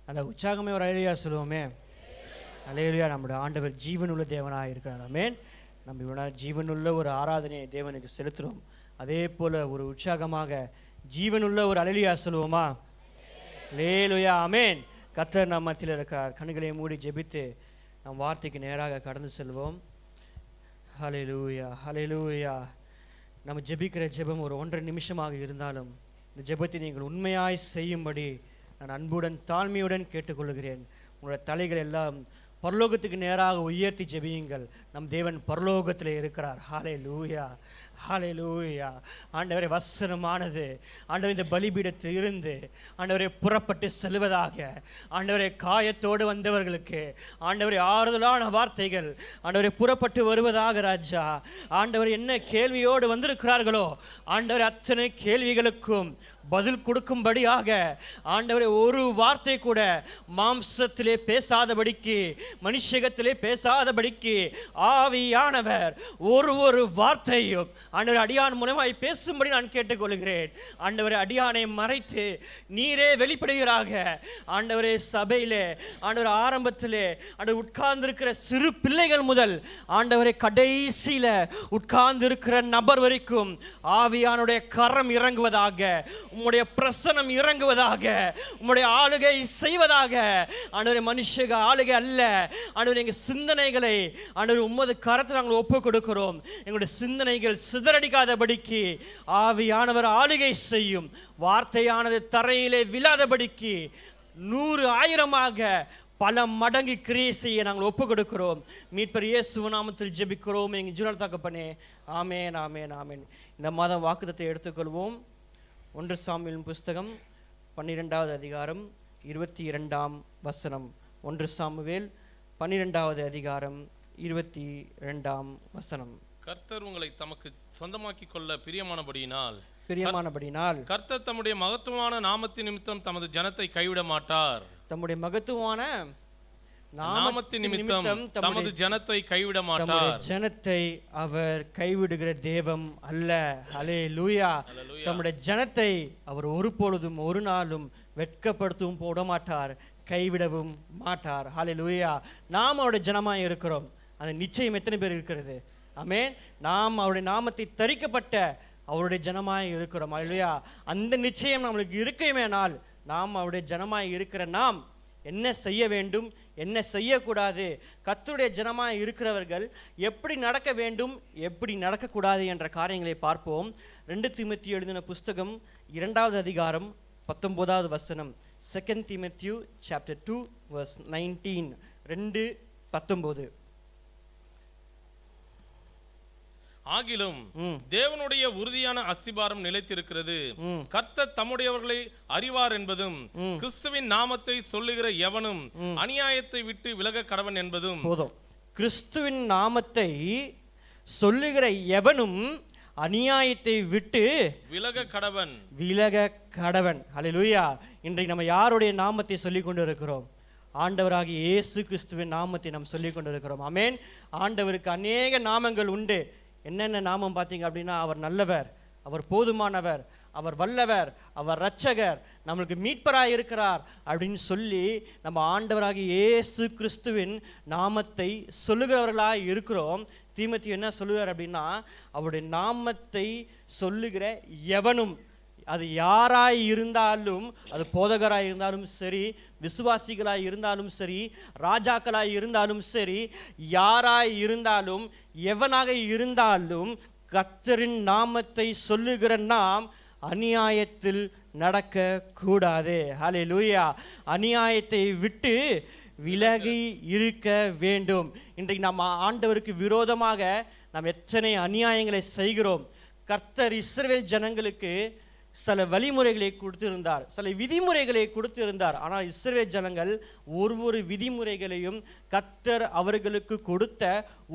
அந்த உற்சாகமே ஒரு அலையிலியா சொல்லுவோமே. அலையிலியா நம்முடைய ஆண்டவர் ஜீவனுள்ள தேவனாக இருக்கிறார். ஆமென். நம்ம இவ்வளோ ஜீவனுள்ள ஒரு ஆராதனையை தேவனுக்கு செலுத்துகிறோம். அதே போல் ஒரு உற்சாகமாக ஜீவனுள்ள ஒரு அலையிலியா சொல்லுவோமா? அல்லேலூயா. ஆமென். கர்த்தர் நம் மத்தியில் இருக்கிறார். கண்களை மூடி ஜெபித்து நம் வார்த்தைக்கு நேராக கடந்து செல்வோம். ஹல்லேலூயா, ஹல்லேலூயா. நம்ம ஜெபிக்கிற ஜெபம் ஒரு 1.5 நிமிஷமாக இருந்தாலும் இந்த ஜெபத்தை நீங்கள் உண்மையாய் செய்யும்படி நான் அன்புடன் தாழ்மையுடன் கேட்டுக்கொள்கிறேன். உங்களுடைய தலைகள் எல்லாம் பரலோகத்துக்கு நேராக உயர்த்தி ஜெபியுங்கள். நம் தேவன் பரலோகத்தில் இருக்கிறார். ஹல்லேலூயா, ஹல்லேலூயா. ஆண்டவரே, வசனமானது ஆண்டவர் இந்த பலிபீடத்தில் இருந்து ஆண்டவரை புறப்பட்டு செல்வதாக. ஆண்டவரை, காயத்தோடு வந்தவர்களுக்கு ஆண்டவரை ஆறுதலான வார்த்தைகள் ஆண்டவரை புறப்பட்டு வருவதாக. ராஜா, ஆண்டவர் என்ன கேள்வியோடு வந்திருக்கிறார்களோ ஆண்டவரை அத்தனை கேள்விகளுக்கும் பதில் கொடுக்கும்படியாக ஆண்டவரை ஒரு வார்த்தை கூட மாம்சத்திலே பேசாதபடிக்கு, மனுஷகத்திலே பேசாதபடிக்கு ஆவியானவர் ஒரு வார்த்தையும் ஆண்டவர் அடியான் மூலமாய் பேசும்படி நான் கேட்டுக்கொள்கிறேன். ஆண்டவரை, அடியானை மறைத்து நீரே வெளிப்படுகிறாக. ஆண்டவரே, சபையிலே ஆண்டவர் ஆரம்பத்திலே ஆண்டவர் உட்கார்ந்திருக்கிற சிறு பிள்ளைகள் முதல் ஆண்டவரை கடைசியில் உட்கார்ந்திருக்கிற நபர் வரைக்கும் ஆவியானுடைய கரம் இறங்குவதாக, உம்முடைய பிரசனம் இறங்குவதாக, உம்முடைய ஆளுகை செய்வதாக. ஆண்டவரே, மனுஷக ஆளுகை அல்ல ஆண்டவரே, எங்கள் சிந்தனைகளை ஆண்டவரே உம்மது கரத்தில் நாங்கள் ஒப்புக் கொடுக்கிறோம். எங்களுடைய சிந்தனைகள் சிதறடிக்காதபடிக்கு ஆவியானவர் ஆளுகை செய்யும். வார்த்தையானது தரையிலே விழாதபடிக்கு 100,000 பல மடங்கு கிரியை செய்ய நாங்கள் ஒப்புக் கொடுக்கிறோம். மீட்பர் இயேசு நாமத்தில் ஜெபிக்கிறோம் எங்கள் ஜீவன தகப்பனே. ஆமென், ஆமென், ஆமென். இந்த மாதம் வாக்குத்தத்தை எடுத்துக்கொள்வோம். 1 சாமுவேல் புஸ்தகம் 12வது அதிகாரம் 22ஆம் வசனம். 1 சாமுவேல் 12வது அதிகாரம் 22ஆம் வசனம். கர்த்தர் உங்களை தமக்கு சொந்தமாக்கிக் கொள்ள பிரியமானபடியினால் கர்த்தர் தம்முடைய மகத்துவமான நாமத்தின் நிமித்தம் தமது ஜனத்தை கைவிட மாட்டார். தம்முடைய மகத்துவமான நாமத்தின் நிமித்தம் தமது ஜனத்தை கைவிட மாட்டார். ஜனத்தை அவர் கைவிடுகிற தேவம் அல்ல. ஹல்லேலூயா. தம்முடைய ஜனத்தை அவர் ஒருபொழுதும் ஒரு நாளும் வெட்கப்படுத்தவும் போட மாட்டார், கைவிடவும் மாட்டார். ஹல்லேலூயா. நாம் அவருடைய ஜனமாய் இருக்கிறோம். அந்த நிச்சயம் எத்தனை பேர் இருக்கிறது? ஆமென். நாம் அவருடைய நாமத்தை தரிக்கப்பட்ட அவருடைய ஜனமாய் இருக்கிறோம். ஹல்லேலூயா. அந்த நிச்சயம் நம்மளுக்கு இருக்குமேனால் நாம் அவருடைய ஜனமாய் இருக்கிற நாம் என்ன செய்ய வேண்டும், என்ன செய்யக்கூடாது, கர்த்தருடைய ஜனமாய் இருக்கிறவர்கள் எப்படி நடக்க வேண்டும், எப்படி நடக்கக்கூடாது என்ற காரியங்களை பார்ப்போம். 2 தீமோத்தேயு எழுதின புஸ்தகம் 2வது அதிகாரம் 19வது வசனம். 2 தீமோத்தேயு சாப்டர் 2 verse 19. 2:19. ஆகிலும் தேவனுடைய உறுதியான அஸ்திபாரம் நிலைத்திருக்கிறது. கர்த்தர் தம்முடையவர்களை அறிவார் என்பதும், கிறிஸ்துவின் நாமத்தை சொல்லுகிற எவனும் அநியாயத்தை விட்டு விலக கடவன் என்பதும். போதும். கிறிஸ்துவின் நாமத்தை சொல்லுகிற எவனும் அநியாயத்தை விட்டு விலக கடவன். ஹல்லேலூயா. இன்றைக்கு நம்ம யாருடைய நாமத்தை சொல்லிக் கொண்டு இருக்கிறோம்? ஆண்டவராகிய இயேசு கிறிஸ்துவின் நாமத்தை நாம் சொல்லிக் கொண்டு இருக்கிறோம். ஆமென். ஆண்டவருக்கு அநேக நாமங்கள் உண்டு. என்னென்ன நாமம் பார்த்தீங்க அப்படின்னா, அவர் நல்லவர், அவர் போதுமானவர், அவர் வல்லவர், அவர் இரட்சகர், நம்மளுக்கு மீட்பராக இருக்கிறார் அப்படின்னு சொல்லி நம்ம ஆண்டவராகிய இயேசு கிறிஸ்துவின் நாமத்தை சொல்லுகிறவர்களாக இருக்கிறோம். தீமோத்தேயு என்ன சொல்லுவார் அப்படின்னா, அவருடைய நாமத்தை சொல்லுகிற எவனும், அது யாராய் இருந்தாலும், அது போதகராய் இருந்தாலும் சரி, விசுவாசிகளாய் இருந்தாலும் சரி, ராஜாக்களாய் இருந்தாலும் சரி, யாராய் இருந்தாலும், எவனாக இருந்தாலும், கர்த்தரின் நாமத்தை சொல்லுகிற நாம் அநியாயத்தில் நடக்க கூடாது. ஹல்லேலூயா. அநியாயத்தை விட்டு விலகி இருக்க வேண்டும். இன்றைக்கு நம்ம ஆண்டவருக்கு விரோதமாக நாம் எத்தனை அநியாயங்களை செய்கிறோம். கர்த்தர் இஸ்ரவேல் ஜனங்களுக்கு சில வழிமுறைகளை கொடுத்திருந்தார், சில விதிமுறைகளை கொடுத்திருந்தார். ஆனால் இஸ்ரவேல் ஜனங்கள் ஒரு விதிமுறைகளையும் கர்த்தர் அவர்களுக்கு கொடுத்த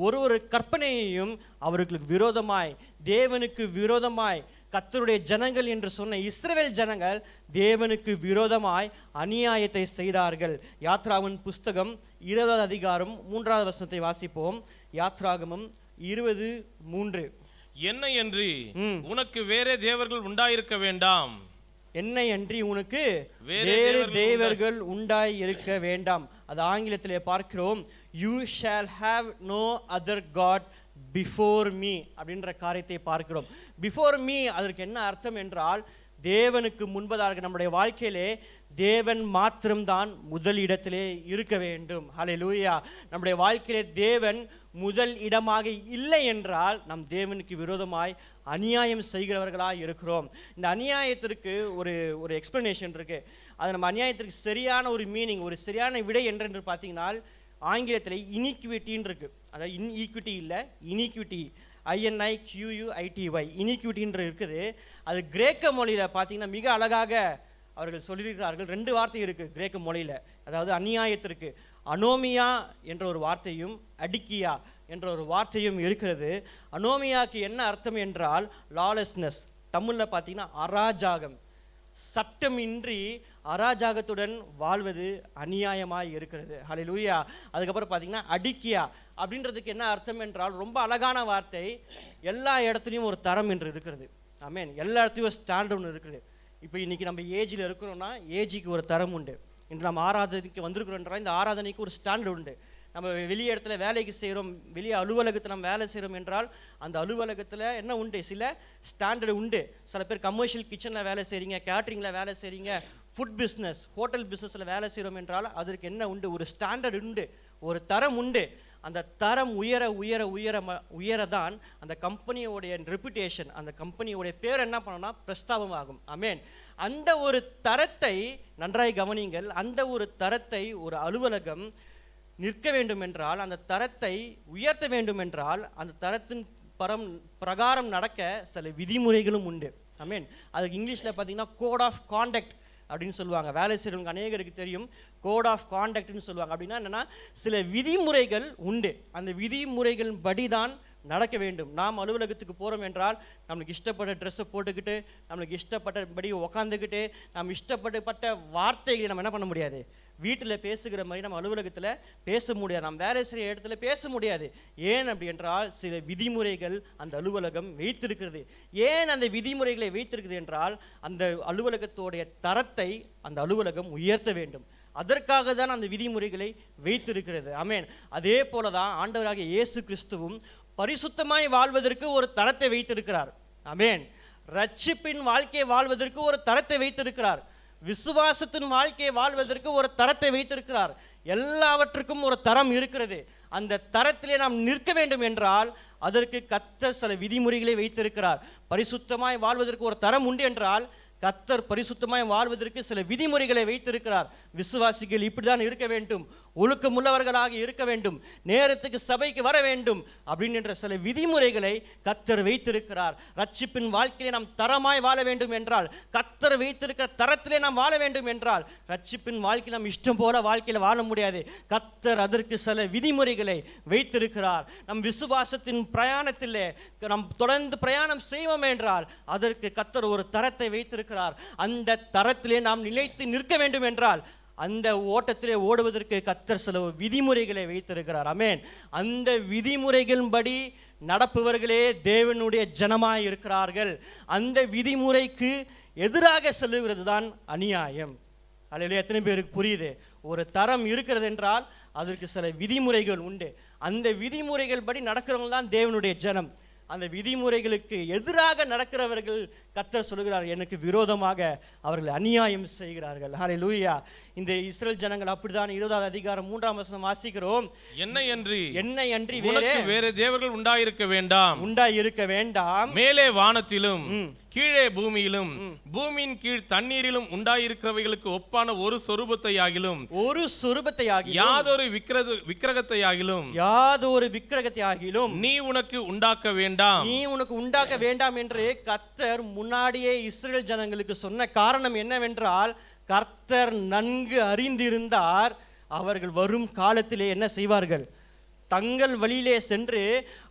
ஒரு கற்பனையையும் அவர்களுக்கு விரோதமாய், தேவனுக்கு விரோதமாய், கர்த்தருடைய ஜனங்கள் என்று சொன்ன இஸ்ரவேல் ஜனங்கள் தேவனுக்கு விரோதமாய் அநியாயத்தை செய்தார்கள். யாத்ராகமம் புஸ்தகம் 20வது அதிகாரம் 3வது வசனத்தை வாசிப்போம். யாத்ராகமம் 20:3. என்ன என்று உனக்கு வேறே தேவர்கள் உண்டாயிருக்க வேண்டாம். என்னை அன்றி உனக்கு வேறு வேறு தேவர்கள் தேவர்கள் உண்டாய் இருக்க வேண்டாம். அது ஆங்கிலத்திலே பார்க்கிறோம், you shall have no other god before me அப்படின்ற காரியத்தை பார்க்கிறோம். பிஃபோர் மீ அதற்கு என்ன அர்த்தம் என்றால், தேவனுக்கு முன்பதாக நம்முடைய வாழ்க்கையிலே தேவன் மாத்திரம்தான் முதல் இடத்திலே இருக்க வேண்டும். ஹல்லேலூயா. நம்முடைய வாழ்க்கையிலே தேவன் முதல் இடமாக இல்லை என்றால் நம் தேவனுக்கு விரோதமாய் அநியாயம் செய்கிறவர்களாக இருக்கிறோம். இந்த அநியாயத்திற்கு ஒரு எக்ஸ்பிளனேஷன் இருக்கு. அது நம்ம அநியாயத்திற்கு சரியான ஒரு மீனிங், ஒரு சரியான விடை என்று பார்த்தீங்கன்னா ஆங்கிலத்தில் இனிக்விட்டின்னு இருக்கு. அதாவது இன்ஈக்விட்டி இல்லை, இனிக்விட்டி, INIQUITY, இனிக்விட்டின்ற இருக்குது. அது கிரேக்க மொழியில் பார்த்தீங்கன்னா மிக அழகாக அவர்கள் சொல்லியிருக்கிறார்கள். 2 வார்த்தை இருக்குது கிரேக்க மொழியில். அதாவது அநியாயத்திற்கு அனோமியா என்ற ஒரு வார்த்தையும் அடிக்கியா என்ற ஒரு வார்த்தையும் இருக்கிறது. அனோமியாவுக்கு என்ன அர்த்தம் என்றால் லாலெஸ்னஸ், தமிழில் பார்த்தீங்கன்னா அராஜாகம், சட்டமின்றி அராஜகத்துடன் வாழ்வது அநியாயமாய் இருக்கிறது. ஹல்லேலூயா. அதுக்கப்புறம் பார்த்தீங்கன்னா அடிக்கியா அப்படின்றதுக்கு என்ன அர்த்தம் என்றால் ரொம்ப அழகான வார்த்தை, எல்லா இடத்துலையும் ஒரு தரம் என்று இருக்கிறது. ஆமென். எல்லா இடத்துலையும் ஒரு ஸ்டாண்டர்ட் ஒன்று இருக்குது. இப்போ இன்றைக்கி நம்ம ஏஜில் இருக்கிறோன்னா ஏஜிக்கு ஒரு தரம் உண்டு. இன்று நம்ம ஆராதனைக்கு வந்திருக்கிறோன்றால் இந்த ஆராதனைக்கு ஒரு ஸ்டாண்டர்ட் உண்டு. நம்ம வெளியே இடத்துல வேலைக்கு செய்கிறோம், வெளியே அலுவலகத்தில் நம்ம வேலை செய்கிறோம் என்றால் அந்த அலுவலகத்தில் என்ன உண்டு, சில ஸ்டாண்டர்டு உண்டு. சில பேர் கமர்ஷியல் கிச்சனில் வேலை செய்கிறீங்க, கேட்ரிங்கில் வேலை செய்கிறீங்க, ஃபுட் பிஸ்னஸ், ஹோட்டல் பிஸ்னஸில் வேலை செய்கிறோம் என்றால் அதற்கு என்ன உண்டு, ஒரு ஸ்டாண்டர்ட் உண்டு, ஒரு தரம் உண்டு. அந்த தரம் உயர உயர உயர உயர தான் அந்த கம்பெனியோடைய ரெப்புடேஷன், அந்த கம்பெனியோடைய பேர் என்ன பண்ணணும்னா பிரஸ்தாபம் ஆகும். ஆமென். அந்த ஒரு தரத்தை நன்றாய் கவனிங்கள். அந்த ஒரு தரத்தை ஒரு அலுவலகம் நிற்க வேண்டும் என்றால், அந்த தரத்தை உயர்த்த வேண்டும் என்றால் அந்த தரத்தின் பிரகாரம் நடக்க சில விதிமுறைகளும் உண்டு. ஆமென். அதுக்கு இங்கிலீஷில் பார்த்தீங்கன்னா கோட் ஆஃப் காண்டக்ட் அப்படின்னு சொல்லுவாங்க. வேலை செய்கிறவங்க அநேகருக்கு தெரியும், கோட் ஆஃப் காண்டக்ட்னு சொல்லுவாங்க. அப்படின்னா என்னென்னா சில விதிமுறைகள் உண்டு. அந்த விதிமுறைகள் படி தான் நடக்க வேண்டும். நாம் அலுவலகத்துக்கு போகிறோம் என்றால் நம்மளுக்கு இஷ்டப்பட்ட ட்ரெஸ்ஸை போட்டுக்கிட்டு, நம்மளுக்கு இஷ்டப்பட்டபடி உக்காந்துக்கிட்டு, நம்ம இஷ்டப்பட்ட வார்த்தைகளை நம்ம என்ன பண்ண முடியாது, வீட்டில் பேசுகிற மாதிரி நம்ம அலுவலகத்தில் பேச முடியாது, நம்ம வேலை செய்கிற இடத்துல பேச முடியாது. ஏன் அப்படி என்றால் சில விதிமுறைகள் அந்த அலுவலகம் வைத்திருக்கிறது. ஏன் அந்த விதிமுறைகளை வைத்திருக்கிறது என்றால் அந்த அலுவலகத்தோடைய தரத்தை அந்த அலுவலகம் உயர்த்த வேண்டும். அதற்காக தான் அந்த விதிமுறைகளை வைத்திருக்கிறது. ஆமென். அதே போல தான் ஆண்டவராகிய இயேசு கிறிஸ்துவும் பரிசுத்தமாய் வாழ்வதற்கு ஒரு தரத்தை வைத்திருக்கிறார். ஆமென். ரட்சிப்பின் வாழ்க்கையை வாழ்வதற்கு ஒரு தரத்தை வைத்திருக்கிறார். விசுவாசத்தின் வாழ்க்கையை வாழ்வதற்கு ஒரு தரத்தை வைத்திருக்கிறார். எல்லாவற்றுக்கும் ஒரு தரம் இருக்கிறது. அந்த தரத்திலே நாம் நிற்க வேண்டும் என்றால் அதற்கு கர்த்தர் சில விதிமுறைகளை வைத்திருக்கிறார். பரிசுத்தமாய் வாழ்வதற்கு ஒரு தரம் உண்டு என்றால் கர்த்தர் பரிசுத்தமாய் வாழ்வதற்கு சில விதிமுறைகளை வைத்திருக்கிறார். விசுவாசிகள் இப்படிதான் இருக்க வேண்டும், ஒழுக்கமுள்ளவர்களாக இருக்க வேண்டும், நேரத்துக்கு சபைக்கு வர வேண்டும் அப்படின்ற சில விதிமுறைகளை கர்த்தர் வைத்திருக்கிறார். ரட்சிப்பின் வாழ்க்கையிலே நாம் தரமாய் வாழ வேண்டும் என்றால், கர்த்தர் வைத்திருக்கிற தரத்திலே நாம் வாழ வேண்டும் என்றால், ரட்சிப்பின் வாழ்க்கை நாம் இஷ்டம் போல வாழ்க்கையில் வாழ முடியாது. கர்த்தர் அதற்கு சில விதிமுறைகளை வைத்திருக்கிறார். நம் விசுவாசத்தின் பிரயாணத்திலே நாம் தொடர்ந்து பிரயாணம் செய்வோம் என்றால் அதற்கு கர்த்தர் ஒரு தரத்தை வைத்திருக்கிறார். அந்த தரத்திலே நாம் நிலைத்து நிற்க வேண்டும் என்றால் அந்த ஓட்டத்திலே ஓடுவதற்கு கர்த்தர் சில விதிமுறைகளை வைத்திருக்கிறார். ஆமென். அந்த விதிமுறைகளின்படி நடப்பவர்களே தேவனுடைய ஜனமாய் இருக்கிறார்கள். அந்த விதிமுறைக்கு எதிராக செல்லுகிறது தான் அநியாயம். அல்லேலூயா. எத்தனை பேருக்கு புரியுது? ஒரு தரம் இருக்கிறது என்றால் அதற்கு சில விதிமுறைகள் உண்டு. அந்த விதிமுறைகள் படி நடக்கிறவங்க தான் தேவனுடைய ஜனம். அந்த விதிமுறைகளுக்கு எதிராக நடக்கிறவர்கள் கர்த்தர் சொல்கிறார், எனக்கு விரோதமாக அவர்கள் அநியாயம் செய்கிறார்கள். ஹல்லேலூயா. இந்த இஸ்ரவேல் ஜனங்கள் அப்படிதான். 20வது அதிகாரம் 3ஆம் வசனம் வாசிக்கிறோம், என்னை அன்றி வேறு தேவர்கள் உண்டாயிருக்க வேண்டாம், மேலே வானத்திலும் கீழே பூமியிலும் பூமியின் கீழ் தண்ணீரிலும் உண்டாயிருக்கிறவைகளுக்கு ஒப்பான ஒரு சொரூபத்தையாகிலும் யாதொரு விக்கிரகத்தையாகிலும் நீ உனக்கு உண்டாக்க வேண்டாம் என்று கர்த்தர் முன்னாடியே இஸ்ரவேல் ஜனங்களுக்கு சொன்ன காரணம் என்னவென்றால், கர்த்தர் நன்கு அறிந்திருந்தார் அவர்கள் வரும் காலத்திலே என்ன செய்வார்கள், தங்கள் வழியிலே சென்று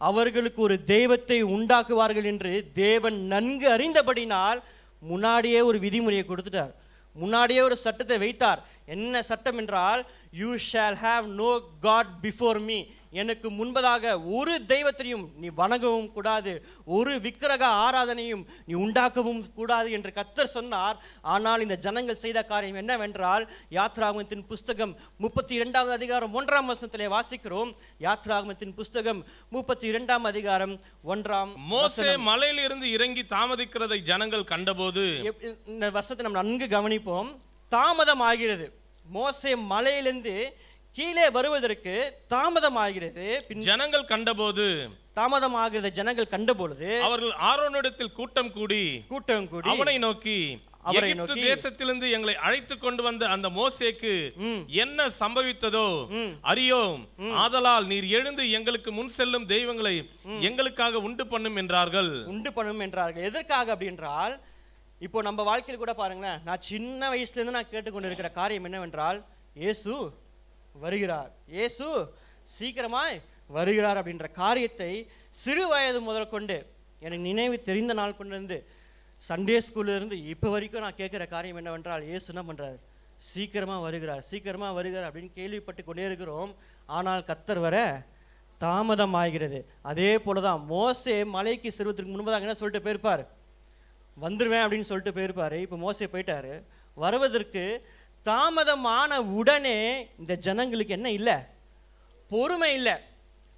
அவர்களுக்கு ஒரு தெய்வத்தை உண்டாக்குவார்கள் என்று தேவன் நன்கு அறிந்தபடினால் முன்னாடியே ஒரு விதிமுறையை கொடுத்துட்டார், முன்னாடியே ஒரு சட்டத்தை வைத்தார். என்ன சட்டம் என்றால், you shall have no god before me, எனக்கு முன்பதாக ஒரு தெய்வத்தையும் நீ வணங்கவும் கூடாது, ஒரு விக்கிரக ஆராதனையும் நீ உண்டாக்கவும் கூடாது என்று கர்த்தர் சொன்னார். ஆனால் இந்த ஜனங்கள் செய்த காரியம் என்னவென்றால், யாத்ராகமத்தின் புஸ்தகம் 32வது அதிகாரம் 1ஆம் வசனத்திலே வாசிக்கிறோம். யாத்ராகமத்தின் புஸ்தகம் 32ஆம் அதிகாரம் 1ஆம் மோசே மலையிலிருந்து இறங்கி தாமதிக்கிறதை ஜனங்கள் கண்டபோது, இந்த வசனத்தை நம்ம நன்கு கவனிப்போம். தாமதம் ஆகிறது. மோசே மலையிலிருந்து கீழே வருவதற்கு தாமதம் ஆகிறது. ஜனங்கள் கண்டபோது, தாமதம் ஆகிறது ஜனங்கள் கண்டபொழுது அவர்கள் ஆரோனிடத்தில் கூட்டம் கூடி அவனை நோக்கி, எகிப்து தேசத்திலிருந்து எங்களை அழைத்து கொண்டு வந்த அந்த மோசேக்கு என்ன சம்பவித்ததோ அறியோம், ஆதலால் நீர் எழுந்து எங்களுக்கு முன் செல்லும் தெய்வங்களை எங்களுக்காக உண்டு பண்ணும் என்றார்கள். எதற்காக அப்படின்றால், இப்போ நம்ம வாழ்க்கையில் கூட பாருங்களேன், நான் சின்ன வயசுல இருந்து நான் கேட்டுக்கொண்டு இருக்கிற காரியம் என்னவென்றால், இயேசு வருகிறார், இயேசு சீக்கிரமாய் வருகிறார் அப்படின்ற காரியத்தை சிறு வயது முதல் கொண்டு எனக்கு நினைவு தெரிந்த நாள் கொண்டு சண்டே ஸ்கூல்ல இருந்து இப்போ வரைக்கும் நான் கேட்குற காரியம் என்னவென்றால், இயேசு என்ன பண்றார், சீக்கிரமா வருகிறார், சீக்கிரமா வருகிறார் அப்படின்னு கேள்விப்பட்டு கொண்டே இருக்கிறோம். ஆனால் கர்த்தர் வர தாமதம் ஆகிறது. அதே போலதான் மோசே மலைக்கு செல்வதற்கு முன்பதாக என்ன சொல்லிட்டு போயிருப்பார், வந்துருவேன் அப்படின்னு சொல்லிட்டு போயிருப்பாரு. இப்போ மோசே போயிட்டாரு. வருவதற்கு தாமதமான உடனே இந்த ஜனங்களுக்கு என்ன இல்லை, பொறுமை இல்லை.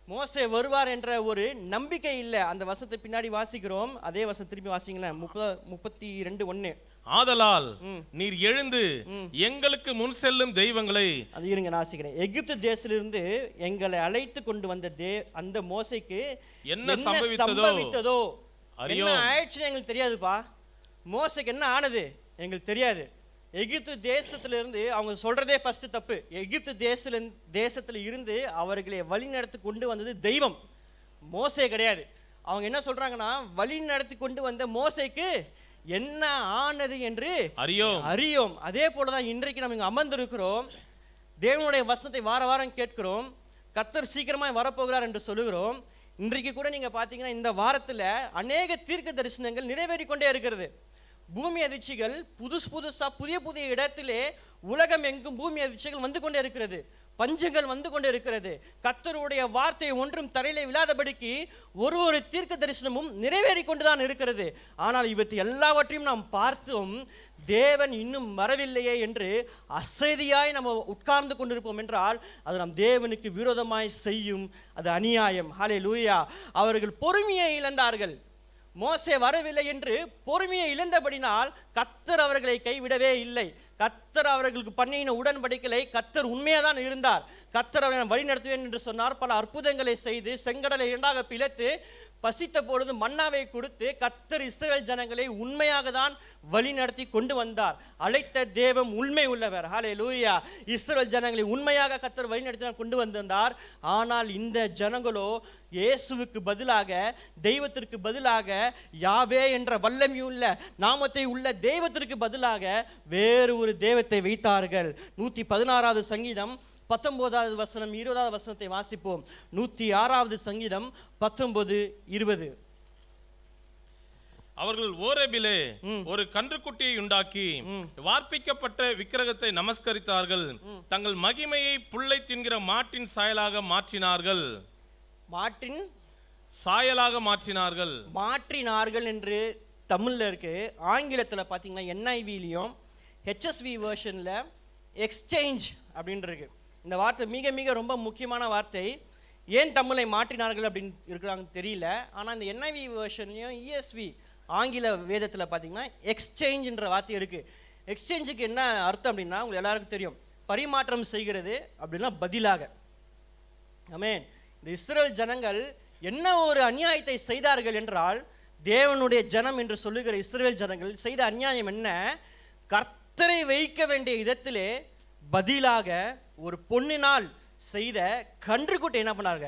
மோசே வருவார் என்ற ஒரு நம்பிக்கை இல்லை. அந்த வசனத்தை பின்னாடி வாசிக்கிறோம். அதே வசனம் திருப்பி வாசிங்களேன். 32:1. ஆதலால் நீர் எழுந்து எங்களுக்கு முன் செல்லும் தெய்வங்களை, அது இருங்க நான் வாசிக்கிறேன். எகிப்து தேசத்திலிருந்து எங்களை அழைத்து கொண்டு வந்த அந்த மோசேக்கு என்ன சம்பவித்ததோ என்ன ஆயிடுச்சுன்னு எங்களுக்கு தெரியாதுப்பா. மோசேக்கு என்ன ஆனது எங்களுக்கு தெரியாது. எகிப்து தேசத்திலிருந்து அவங்க சொல்றதே ஃபர்ஸ்ட் தப்பு. எகிப்து தேசத்துல இருந்து அவர்களை வழி நடத்தி கொண்டு வந்தது தெய்வம், மோசே கிடையாது. அவங்க என்ன சொல்றாங்கன்னா, வழி நடத்தி கொண்டு வந்த மோசேக்கு என்ன ஆனது என்று அறியோம். அதே போலதான் இன்றைக்கு நம்ம இங்க அமர்ந்திருக்கிறோம். தேவனுடைய வசனத்தை வார வாரம் கேட்கிறோம். கர்த்தர் சீக்கிரமாய் வரப்போகிறார் என்று சொல்லுகிறோம். இன்றைக்கு கூட நீங்க பாத்தீங்கன்னா, இந்த வாரத்துல அநேக தீர்க்க தரிசனங்கள் நிறைவேறி கொண்டே இருக்கிறது. பூமி அதிர்ச்சிகள் புதுசா புதிய இடத்திலே உலகம் எங்கும் பூமி அதிர்ச்சிகள் வந்து கொண்டே இருக்கிறது. பஞ்சங்கள் வந்து கொண்டே இருக்கிறது. கர்த்தருடைய வார்த்தை ஒன்றும் தரையிலே விழாதபடிக்கு ஒரு தீர்க்க தரிசனமும் நிறைவேறி கொண்டுதான் இருக்கிறது. ஆனால் இவற்றை எல்லாவற்றையும் நாம் பார்த்தும் தேவன் இன்னும் வரவில்லையே என்று அசதியாய் நம்ம உட்கார்ந்து கொண்டிருப்போம் என்றால் அது நம் தேவனுக்கு விரோதமாய் செய்யும் அது அநியாயம். ஹல்லேலூயா. அவர்கள் பொறுமையை இழந்தார்கள். மோசே வரவில்லை என்று பொறுமையை இழந்தபடினால் கர்த்தர் அவர்களை கைவிடவே இல்லை. கர்த்தர் அவர்களுக்கு பண்ணின உடன்படிக்கையை கர்த்தர் உண்மையாக தான் இருந்தார். கர்த்தர் அவர்களை வழி நடத்துவேன் என்று சொன்னார். பல அற்புதங்களை செய்து செங்கடலை இரண்டாக பிளத்து பசித்த பொழுது மன்னாவை கொடுத்து கர்த்தர் இஸ்ரவேல் ஜனங்களை உண்மையாக தான் வழி நடத்தி கொண்டு வந்தார். அழைத்த தேவன் உண்மை உள்ளவர். ஹல்லேலூயா. இஸ்ரவேல் ஜனங்களை உண்மையாக கர்த்தர் வழி நடத்தி கொண்டு வந்தார். ஆனால் இந்த ஜனங்களோ இயேசுவுக்கு பதிலாக, தெய்வத்திற்கு பதிலாக, யாவே என்ற வல்லமையுள்ள நாமத்தை உள்ள தெய்வத்திற்கு பதிலாக வேறு ஒரு தெய்வத்தை வைத்தார்கள். 116வது சங்கீதம் 19வது வசனம் 20வது வசனத்தை வாசிப்போம். 106வது சங்கீதம் 19-20. அவர்கள் ஓரேபிலே ஒரு கன்றுக்குட்டியை உண்டாக்கி வார்ப்பிக்கப்பட்ட விக்கிரகத்தை நமஸ்கரித்தார்கள். தங்கள் மகிமையை புல்லை தின்கிற மாட்டின் சாயலாக மாற்றினார்கள். மாட்டின் சாயலாக மாற்றினார்கள் என்று தமிழ்ல இருக்கு. ஆங்கிலத்தில் பார்த்தீங்கன்னா NIV-லையும் HSV வெர்ஷன்ல எக்ஸ்சேஞ்ச் அப்படின்னு இருக்கு. இந்த வார்த்தை மிக மிக ரொம்ப முக்கியமான வார்த்தை. ஏன் தமிழை மாற்றினார்கள் அப்படின்னு இருக்கிறாங்க தெரியல. ஆனால் இந்த NIV வெர்ஷன்லையும் ESV ஆங்கில வேதத்தில் பார்த்தீங்கன்னா எக்ஸ்சேஞ்சுன்ற வார்த்தை இருக்கு. எக்ஸ்சேஞ்சுக்கு என்ன அர்த்தம் அப்படின்னா உங்களுக்கு எல்லாருக்கும் தெரியும், பரிமாற்றம் செய்கிறது அப்படின்னா பதிலாக. ஆமென். இந்த இஸ்ரவேல் ஜனங்கள் என்ன ஒரு அநியாயத்தை செய்தார்கள் என்றால், தேவனுடைய ஜனம் என்று சொல்லுகிற இஸ்ரவேல் ஜனங்கள் செய்த அநியாயம் என்ன, கர்த்தரை வைக்க வேண்டிய இடத்திலே பதிலாக ஒரு பொன்னினால் செய்த கன்றுக்குட்டை என்ன பண்ணாங்க,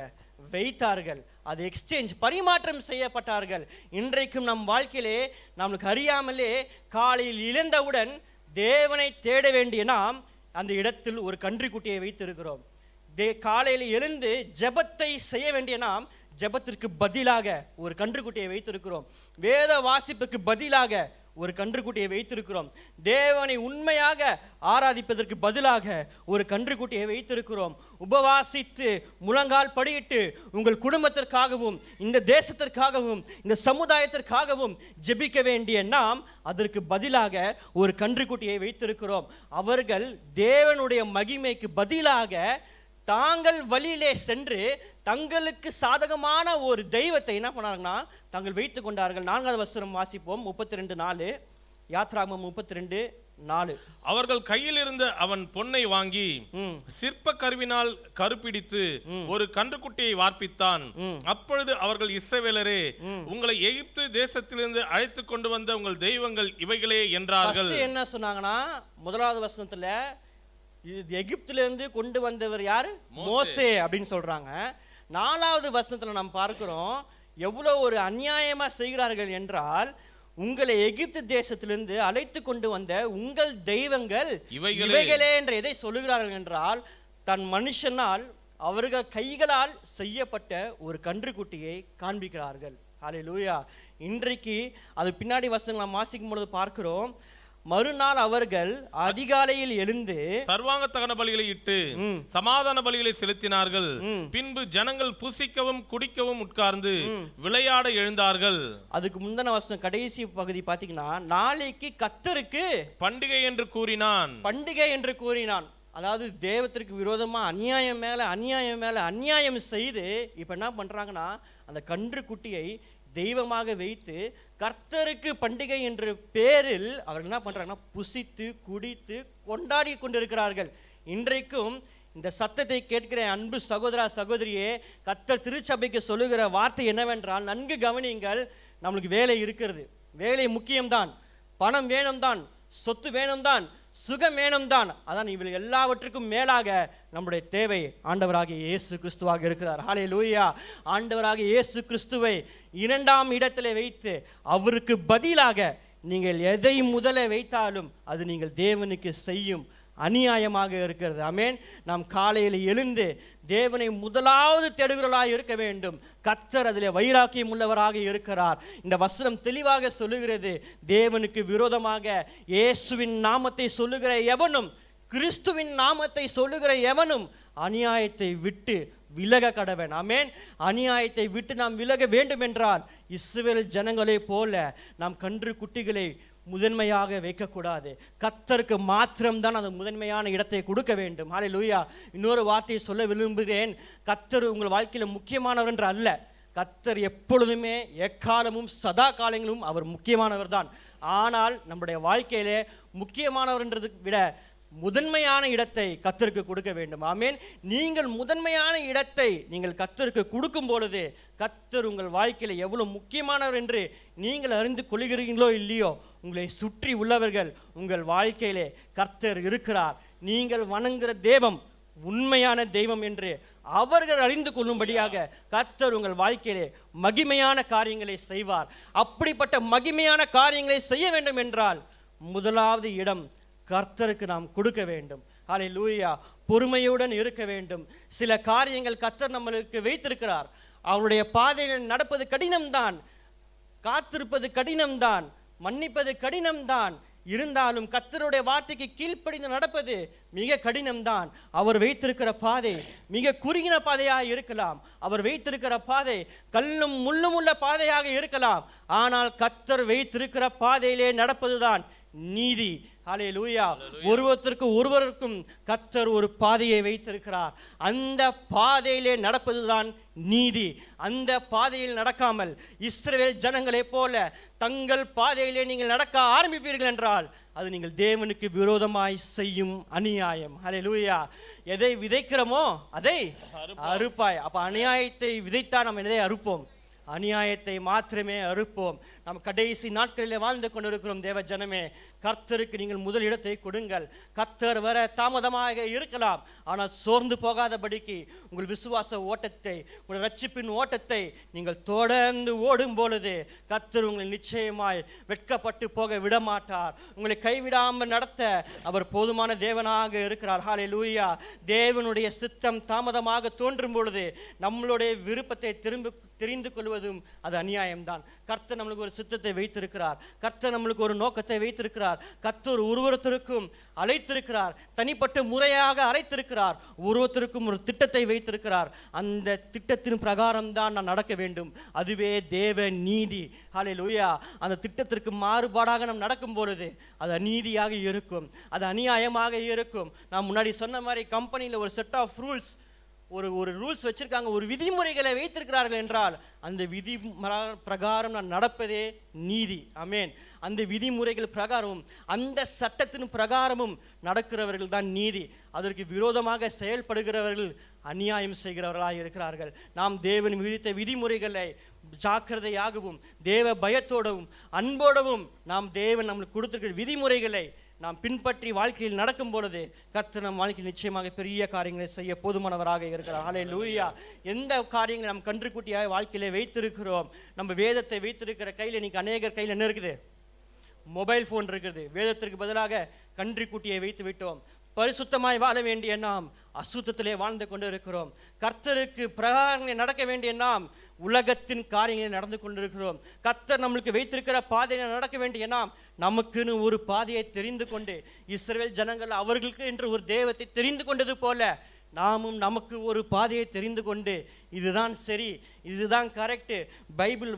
வைத்தார்கள். அது எக்ஸ்சேஞ்ச், பரிமாற்றம் செய்யப்பட்டார்கள். இன்றைக்கும் நம் வாழ்க்கையிலே நம்மளுக்கு அறியாமலே காலையில் இழந்தவுடன் தேவனை தேட வேண்டிய நாம் அந்த இடத்தில் ஒரு கன்றுக்குட்டியை வைத்திருக்கிறோம். காலையில் எழுந்து ஜெபத்தை செய்ய வேண்டிய நாம் ஜெபத்திற்கு பதிலாக ஒரு கன்றுக்குட்டியை வைத்திருக்கிறோம். வேத வாசிப்புக்கு பதிலாக ஒரு கன்றுக்குட்டியை வைத்திருக்கிறோம். தேவனை உண்மையாக ஆராதிப்பதற்கு பதிலாக ஒரு கன்றுக்குட்டியை வைத்திருக்கிறோம். உபவாசித்து முழங்கால் படியிட்டு உங்கள் குடும்பத்திற்காகவும் இந்த தேசத்திற்காகவும் இந்த சமுதாயத்திற்காகவும் ஜெபிக்க வேண்டிய நாம் அதற்கு பதிலாக ஒரு கன்றுக்குட்டியை வைத்திருக்கிறோம். அவர்கள் தேவனுடைய மகிமைக்கு பதிலாக தாங்கள் வழியிலே சென்று தங்களுக்கு சாதகமான ஒரு தெய்வத்தை என்ன பண்ணாங்கன்னா தாங்கள் வைத்து கொண்டார்கள். 4வது வசனம் வாசிப்போம். 32:4, யாத்ராகமம் 32:4. அவர்கள் கையில் இருந்த அவன் பொன்னை வாங்கி சிற்ப கருவினால் கருப்பிடித்து ஒரு கன்றுக்குட்டியை வார்ப்பித்தான். அப்பொழுது அவர்கள், இஸ்ரவேலரே, உங்களை எகிப்து தேசத்திலிருந்து அழைத்து கொண்டு வந்த உங்கள் தெய்வங்கள் இவைகளே என்றார்கள். என்ன சொன்னாங்கன்னா 1வது வசனத்துல எகிப்திலிருந்து கொண்டு வந்தவர் யாரு? மோசே அப்படின்னு சொல்றாங்க. 4வது வசனத்துல நாம் பார்க்கிறோம் எவ்வளவு ஒரு அநியாயமா செய்கிறார்கள் என்றால், உங்களை எகிப்து தேசத்திலிருந்து அழைத்து கொண்டு வந்த உங்கள் தெய்வங்கள் இவைகளே என்று எதை சொல்லுகிறார்கள் என்றால், தன் மனுஷனால் அவர்கள் கைகளால் செய்யப்பட்ட ஒரு கன்றுக்குட்டியை காண்பிக்கிறார்கள். ஹல்லேலூயா. இன்றைக்கு அது பின்னாடி வசனங்கள் நாம் வாசிக்கும் பொழுது பார்க்கிறோம், மறுநாள் அவர்கள் அதிகாலையில் எழுந்து சர்வாங்க தகன பலிகளை இட்டு சமாதான பலிகளை செலுத்தினார்கள். பின்பு ஜனங்கள் புசிக்கவும் குடிக்கவும் உட்கார்ந்து விளையாட எழுந்தார்கள். அதுக்கு முந்தின வசனம் கடைசி பகுதி பாத்தீங்கன்னா, நாளைக்கு கர்த்தருக்கு பண்டிகை என்று கூறினான். பண்டிகை என்று கூறினான். அதாவது தேவத்திற்கு விரோதமா அநியாயம் மேல அநியாயம் மேல அநியாயம் செய்து இப்ப என்ன பண்றாங்கன்னா அந்த கன்று குட்டியை தெய்வமாக வைத்து கர்த்தருக்கு பண்டிகை என்ற பேரில் அவர்கள் என்ன பண்றாங்கன்னா புசித்து குடித்து கொண்டாடி கொண்டிருக்கிறார்கள். இன்றைக்கும் இந்த சத்தத்தை கேட்கிற அன்பு சகோதரா சகோதரியே, கர்த்தர் திருச்சபைக்கு சொல்லுகிற வார்த்தை என்னவென்றால், நன்கு கவனியுங்கள். நம்மளுக்கு வேலை இருக்கிறது, வேலை முக்கியம்தான், பணம் வேணும் தான், சொத்து வேணும் தான், சுகம் வேணும் தான். அதான் இவர்கள் எல்லாவற்றுக்கும் மேலாக நம்முடைய தேவை ஆண்டவராகிய இயேசு கிறிஸ்துவாக இருக்கிறார். ஹல்லேலூயா. ஆண்டவராகிய இயேசு கிறிஸ்துவை 2ஆம் இடத்திலே வைத்து அவருக்கு பதிலாக நீங்கள் எதை முதல வைத்தாலும் அது நீங்கள் தேவனுக்கு செய்யும் அநியாயமாக இருக்கிறது. ஆமென். நாம் காலையில் எழுந்து தேவனை முதலாவது தேடுகிறவர்களாக இருக்க வேண்டும். கர்த்தர் அதில் வைராக்கியம் உள்ளவராக இருக்கிறார். இந்த வசனம் தெளிவாக சொல்லுகிறது, தேவனுக்கு விரோதமாக இயேசுவின் நாமத்தை சொல்லுகிற எவனும், கிறிஸ்துவின் நாமத்தை சொல்லுகிற எவனும் அநியாயத்தை விட்டு விலக கடவன். ஆமென். அநியாயத்தை விட்டு நாம் விலக வேண்டும் என்றால் இஸ்ரவேல் ஜனங்களை போல நாம் கன்று குட்டிகளை முதன்மையாக வைக்கக்கூடாது. கர்த்தருக்கு மாத்திரம்தான் அந்த முதன்மையான இடத்தை கொடுக்க வேண்டும். ஹல்லேலூயா. இன்னொரு வார்த்தையை சொல்ல விரும்புகிறேன். கர்த்தர் உங்கள் வாழ்க்கையில் முக்கியமானவர் என்று அல்ல. கர்த்தர் எப்பொழுதுமே எக்காலமும் சதா காலங்களும் அவர் முக்கியமானவர் தான். ஆனால் நம்முடைய வாழ்க்கையிலே முக்கியமானவர் என்றதை விட முதன்மையான இடத்தை கர்த்தருக்கு கொடுக்க வேண்டும். ஆமென். நீங்கள் முதன்மையான இடத்தை நீங்கள் கர்த்தருக்கு கொடுக்கும் பொழுது கர்த்தர் உங்கள் வாழ்க்கையில் எவ்வளவு முக்கியமானவர் என்று நீங்கள் அறிந்து கொள்கிறீங்களோ இல்லையோ, உங்களை சுற்றி உள்ளவர்கள் உங்கள் வாழ்க்கையிலே கர்த்தர் இருக்கிறார், நீங்கள் வணங்குகிற தெய்வம் உண்மையான தெய்வம் என்று அவர்கள் அறிந்து கொள்ளும்படியாக கர்த்தர் உங்கள் வாழ்க்கையிலே மகிமையான காரியங்களை செய்வார். அப்படிப்பட்ட மகிமையான காரியங்களை செய்ய வேண்டும் என்றால் முதலாவது இடம் கர்த்தருக்கு நாம் கொடுக்க வேண்டும். ஹல்லேலூயா. பொறுமையுடன் இருக்க வேண்டும். சில காரியங்கள் கர்த்தர் நம்மளுக்கு வைத்திருக்கிறார். அவருடைய பாதையில் நடப்பது கடினம்தான், காத்திருப்பது கடினம்தான், மன்னிப்பது கடினம்தான். இருந்தாலும் கர்த்தருடைய வார்த்தைக்கு கீழ்ப்படிந்து நடப்பது மிக கடினம்தான். அவர் வைத்திருக்கிற பாதை மிக குறுகின பாதையாக இருக்கலாம், அவர் வைத்திருக்கிற பாதை கல்லும் முள்ளும் உள்ள பாதையாக இருக்கலாம். ஆனால் கர்த்தர் வைத்திருக்கிற பாதையிலே நடப்பதுதான் நீதி. ஹல்லேலூயா. ஒருவருக்கும் கர்த்தர் ஒரு பாதையை வைத்திருக்கிறார். அந்த பாதையிலே நடப்பதுதான் நீதி. அந்த பாதையில் நடக்காமல் இஸ்ரவேல் ஜனங்களை போல தங்கள் பாதையிலே நீங்கள் நடக்க ஆரம்பிப்பீர்கள் என்றால் அது நீங்கள் தேவனுக்கு விரோதமாய் செய்யும் அநியாயம். ஹல்லேலூயா. எதை விதைக்கிறோமோ அதை அறுப்பாய். அப்ப அநியாயத்தை விதைத்தா நம்ம எதை அறுப்போம்? அநியாயத்தை மாத்திரமே அறுப்போம். நாம் கடைசி நாட்களில் வாழ்ந்து கொண்டிருக்கிறோம். தேவ ஜனமே, கர்த்தருக்கு நீங்கள் முதல் இடத்தை கொடுங்கள். கர்த்தர் வர தாமதமாக இருக்கலாம், ஆனால் சோர்ந்து போகாதபடிக்கு உங்கள் விசுவாச ஓட்டத்தை, உங்கள் ரட்சிப்பின் ஓட்டத்தை நீங்கள் தொடர்ந்து ஓடும் பொழுது கர்த்தர் உங்களை நிச்சயமாய் வெட்கப்பட்டு போக விடமாட்டார். உங்களை கைவிடாமல் நடத்த அவர் போதுமான தேவனாக இருக்கிறார். ஹல்லேலூயா. தேவனுடைய சித்தம் தாமதமாக தோன்றும் பொழுது நம்மளுடைய விருப்பத்தை தெரிந்து கொள்வதும் அது அநியாயம்தான். கர்த்தர் நம்மளுக்கு ஒரு சித்தத்தை வைத்திருக்கிறார், கர்த்தர் நம்மளுக்கு ஒரு நோக்கத்தை வைத்திருக்கிறார், கர்த்தர் ஒருவருத்தருக்கும் அழைத்திருக்கிறார், தனிப்பட்ட முறையாக அழைத்திருக்கிறார், ஒருவருத்தருக்கும் ஒரு திட்டத்தை வைத்திருக்கிறார். அந்த திட்டத்தின் பிரகாரம் தான் நான் நடக்க வேண்டும். அதுவே தேவ நீதி. ஹல்லேலூயா. அந்த திட்டத்திற்கு மாறுபாடாக நாம் நடக்கும் பொழுது அது அநீதியாக இருக்கும், அது அநியாயமாக இருக்கும். நான் முன்னாடி சொன்ன மாதிரி கம்பெனியில் ஒரு செட் ஆஃப் ரூல்ஸ், ஒரு ரூல்ஸ் வச்சிருக்காங்க, ஒரு விதிமுறைகளை வைத்திருக்கிறார்கள் என்றால் அந்த விதி பிரகாரம் நான் நடப்பதே நீதி. ஆமென். அந்த விதிமுறைகள் பிரகாரமும் அந்த சட்டத்தின் பிரகாரமும் நடக்கிறவர்கள் தான் நீதி. அதற்கு விரோதமாக செயல்படுகிறவர்கள் அநியாயம் செய்கிறவர்களாக இருக்கிறார்கள். நாம் தேவன் விதித்த விதிமுறைகளை ஜாக்கிரதையாகவும் தேவ பயத்தோடவும் அன்போடவும் நாம் தேவன் நம்மளுக்கு கொடுத்திருக்கிற விதிமுறைகளை நாம் பின்பற்றி வாழ்க்கையில் நடக்கும் பொழுது கர்த்தர் நம் வாழ்க்கையில் நிச்சயமாக பெரிய காரியங்களை செய்ய போதுமானவராக இருக்கிறார். ஹல்லேலூயா. எந்த காரியங்களை நாம் கன்றுக்குட்டியாக வாழ்க்கையில வைத்திருக்கிறோம், நம்ம வேதத்தை வைத்திருக்கிற கையில் இன்னைக்கு அநேகர் கையில் என்ன இருக்குது? மொபைல் ஃபோன் இருக்குது. வேதத்திற்கு பதிலாக கன்றுக்குட்டியை வைத்து விட்டோம். பரிசுத்தமாய் வாழ வேண்டிய நாம் அசுத்தத்திலே வாழ்ந்து கொண்டு இருக்கிறோம். கர்த்தருக்கு பிரகாரங்களை நடக்க வேண்டிய நாம் உலகத்தின் காரியங்களை நடந்து கொண்டிருக்கிறோம். கர்த்தர் நம்மளுக்கு வைத்திருக்கிற பாதையை நடக்க வேண்டிய நாம் நமக்குன்னு ஒரு பாதையை தெரிந்து கொண்டு, இஸ்ரவேல் ஜனங்கள் அவர்களுக்கு என்று ஒரு தெய்வத்தை தெரிந்து கொண்டது போல நாமும் நமக்கு ஒரு பாதையை தெரிந்து கொண்டு இதுதான் சரி, இதுதான் கரெக்டு, பைபிள்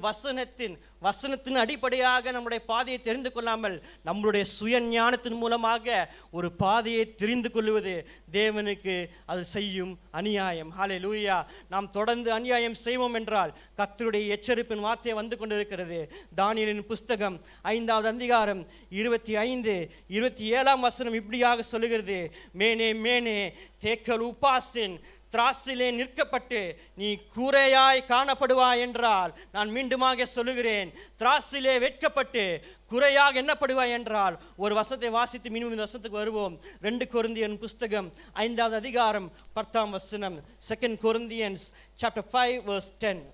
வசனத்தின் அடிப்படையாக நம்முடைய பாதையை தெரிந்து கொள்ளாமல் நம்மளுடைய சுய ஞானத்தின் மூலமாக ஒரு பாதையை தெரிந்து கொள்வது தேவனுக்கு அது செய்யும் அநியாயம். ஹல்லேலூயா. நாம் தொடர்ந்து அநியாயம் செய்வோம் என்றால் கர்த்தருடைய எச்சரிப்பின் வார்த்தை வந்து கொண்டிருக்கிறது. தானியேலின் புஸ்தகம் 5வது அதிகாரம் 25, 27 வசனம் இப்படியாக சொல்லுகிறது. மேனே மேனே தேக்கல் உபாசின், திராசிலே நிற்கப்பட்டு நீ குறையாய் காணப்படுவாய் என்றால், நான் மீண்டுமாக சொல்லுகிறேன், திராசிலே வெட்கப்பட்டு குறையாக எண்ணப்படுவாய் என்றால், ஒரு வசனத்தை வாசித்து மீண்டும் இந்த வசனத்துக்கு வருவோம். 2 கொரிந்தியன் புஸ்தகம் 5வது அதிகாரம் 10ஆம் வசனம். 2 Corinthians chapter 5 verse 10.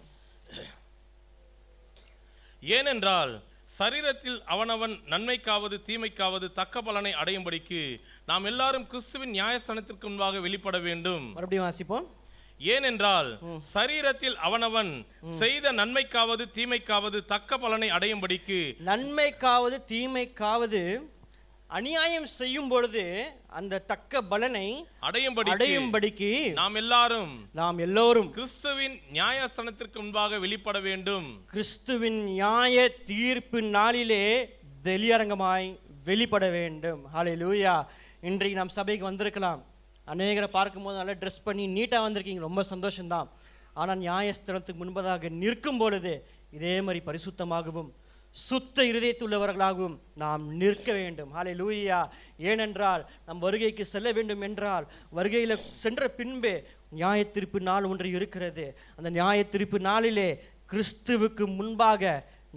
ஏனென்றால் சரீரத்தில் அவனவன் நன்மைக்காவது தீமைக்காவது தக்க பலனை அடையும்படிக்கு நாம் எல்லாரும் கிறிஸ்துவின் நியாயஸ்தானத்திற்கு முன்பாக வெளிப்பட வேண்டும். மறுபடியும் வாசிப்போம். ஏனென்றால் சரீரத்தில் அவனவன் செய்த நன்மைக்காவது தீமைக்காவது தக்க பலனை அடையும்படிக்கு, நன்மைக்காவது தீமைக்காவது அநியாயம் செய்யும் பொழுது அந்த தக்க பலனை அடையும்படிக்கு நாம் எல்லோரும் கிறிஸ்துவின் நியாயஸ்தானத்திற்கு முன்பாக வெளிப்பட வேண்டும். கிறிஸ்துவின் நியாய தீர்ப்பு நாளிலே வெளியரங்கமாய் வெளிப்பட வேண்டும். ஹல்லேலூயா. இன்றைக்கு நாம் சபைக்கு வந்திருக்கலாம், அநேகரை பார்க்கும்போது நல்லா ட்ரெஸ் பண்ணி நீட்டாக வந்திருக்கீங்க, ரொம்ப சந்தோஷம்தான். ஆனால் நியாயஸ்தானத்துக்கு முன்பதாக நிற்கும் பொழுது இதே மாதிரி பரிசுத்தமாகவும் சுத்த இருதயத்துள்ளவர்களாகவும் நாம் நிற்க வேண்டும். ஹல்லேலூயா. ஏனென்றால் நம் வருகைக்கு செல்ல வேண்டும் என்றால் வருகையில் சென்ற பின்பே நியாயத்தீர்ப்பு நாள் ஒன்று இருக்கிறது. அந்த நியாயத்தீர்ப்பு நாளிலே கிறிஸ்துவுக்கு முன்பாக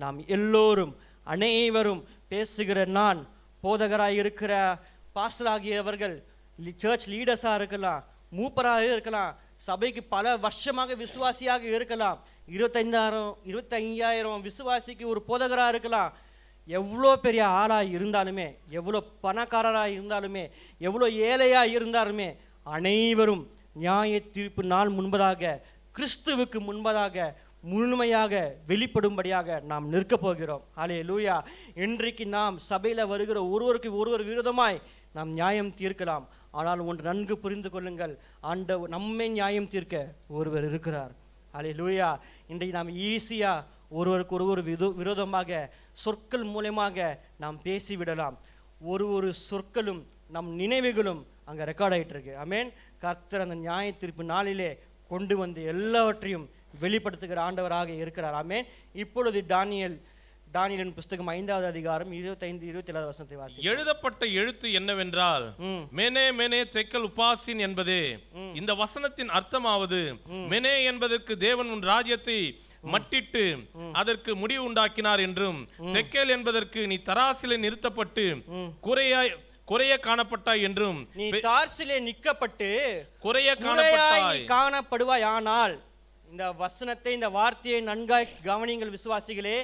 நாம் எல்லோரும் அனைவரும் பேசுகிற நான், போதகராக இருக்கிற பாஸ்டராகியவர்கள், சர்ச் லீடர்ஸாக இருக்கலாம், மூப்பராக இருக்கலாம், சபைக்கு பல வருஷமாக விசுவாசியாக இருக்கலாம், 25,000 விசுவாசிக்கு ஒரு போதகராக இருக்கலாம். எவ்வளோ பெரிய ஆளாக இருந்தாலுமே, எவ்வளோ பணக்காரராக இருந்தாலுமே, எவ்வளோ ஏழையாக இருந்தாலுமே அனைவரும் நியாய தீர்ப்பு நாள் முன்பதாக கிறிஸ்துவுக்கு முன்பதாக முழுமையாக வெளிப்படும்படியாக நாம் நிற்க போகிறோம். ஹல்லேலூயா. இன்றைக்கு நாம் சபையில் வருகிற ஒருவருக்கு ஒருவர் விரோதமாய் நாம் நியாயம் தீர்க்கலாம். ஆனால் ஒன்று நன்கு புரிந்து கொள்ளுங்கள், ஆண்டவர் நம்மை நியாயம் தீர்க்க ஒருவர் இருக்கிறார். ஹல்லேலூயா. இன்றைக்கு நாம் ஈஸியாக ஒருவருக்கு ஒருவர் விரோதமாக சொற்கள் மூலமாக நாம் பேசிவிடலாம். ஒரு சொற்களும் நம் நினைவுகளும் அங்கே ரெக்கார்ட் ஆகிட்டு இருக்கு. ஆமென். கர்த்தர் அந்த நியாய தீர்ப்பு நாளிலே கொண்டு வந்து எல்லாவற்றையும் வெளிப்படுத்துகிற ஆண்டவராக இருக்கிறார். ஆமென். இப்பொழுது தானியேலின் புஸ்தகம் 5வது அதிகாரம் 25, 27 வசனத்தை வாசி. எழுதப்பட்ட எழுத்து என்னவென்றால், மெனே மெனே தெக்கல் உபாசின் என்பதே. இந்த வசனத்தின் அர்த்தமாவது, மெனே என்பதற்கு தேவன் உன் ராஜ்யத்தை மட்டிட்டு அதற்கு முடிவு உண்டாக்கினார் என்றும், தெக்கேல் என்பதற்கு நீ தராசிலே நிறுத்தப்பட்டு குறைய காணப்பட்டாய் என்றும். நீ தார்சிலே நிற்கப்பட்டு குறைய காணப்படுவாய். ஆனால் இந்த வசனத்தை, இந்த வார்த்தையை நன்காய் கவனிங்கள் விசுவாசிகளே.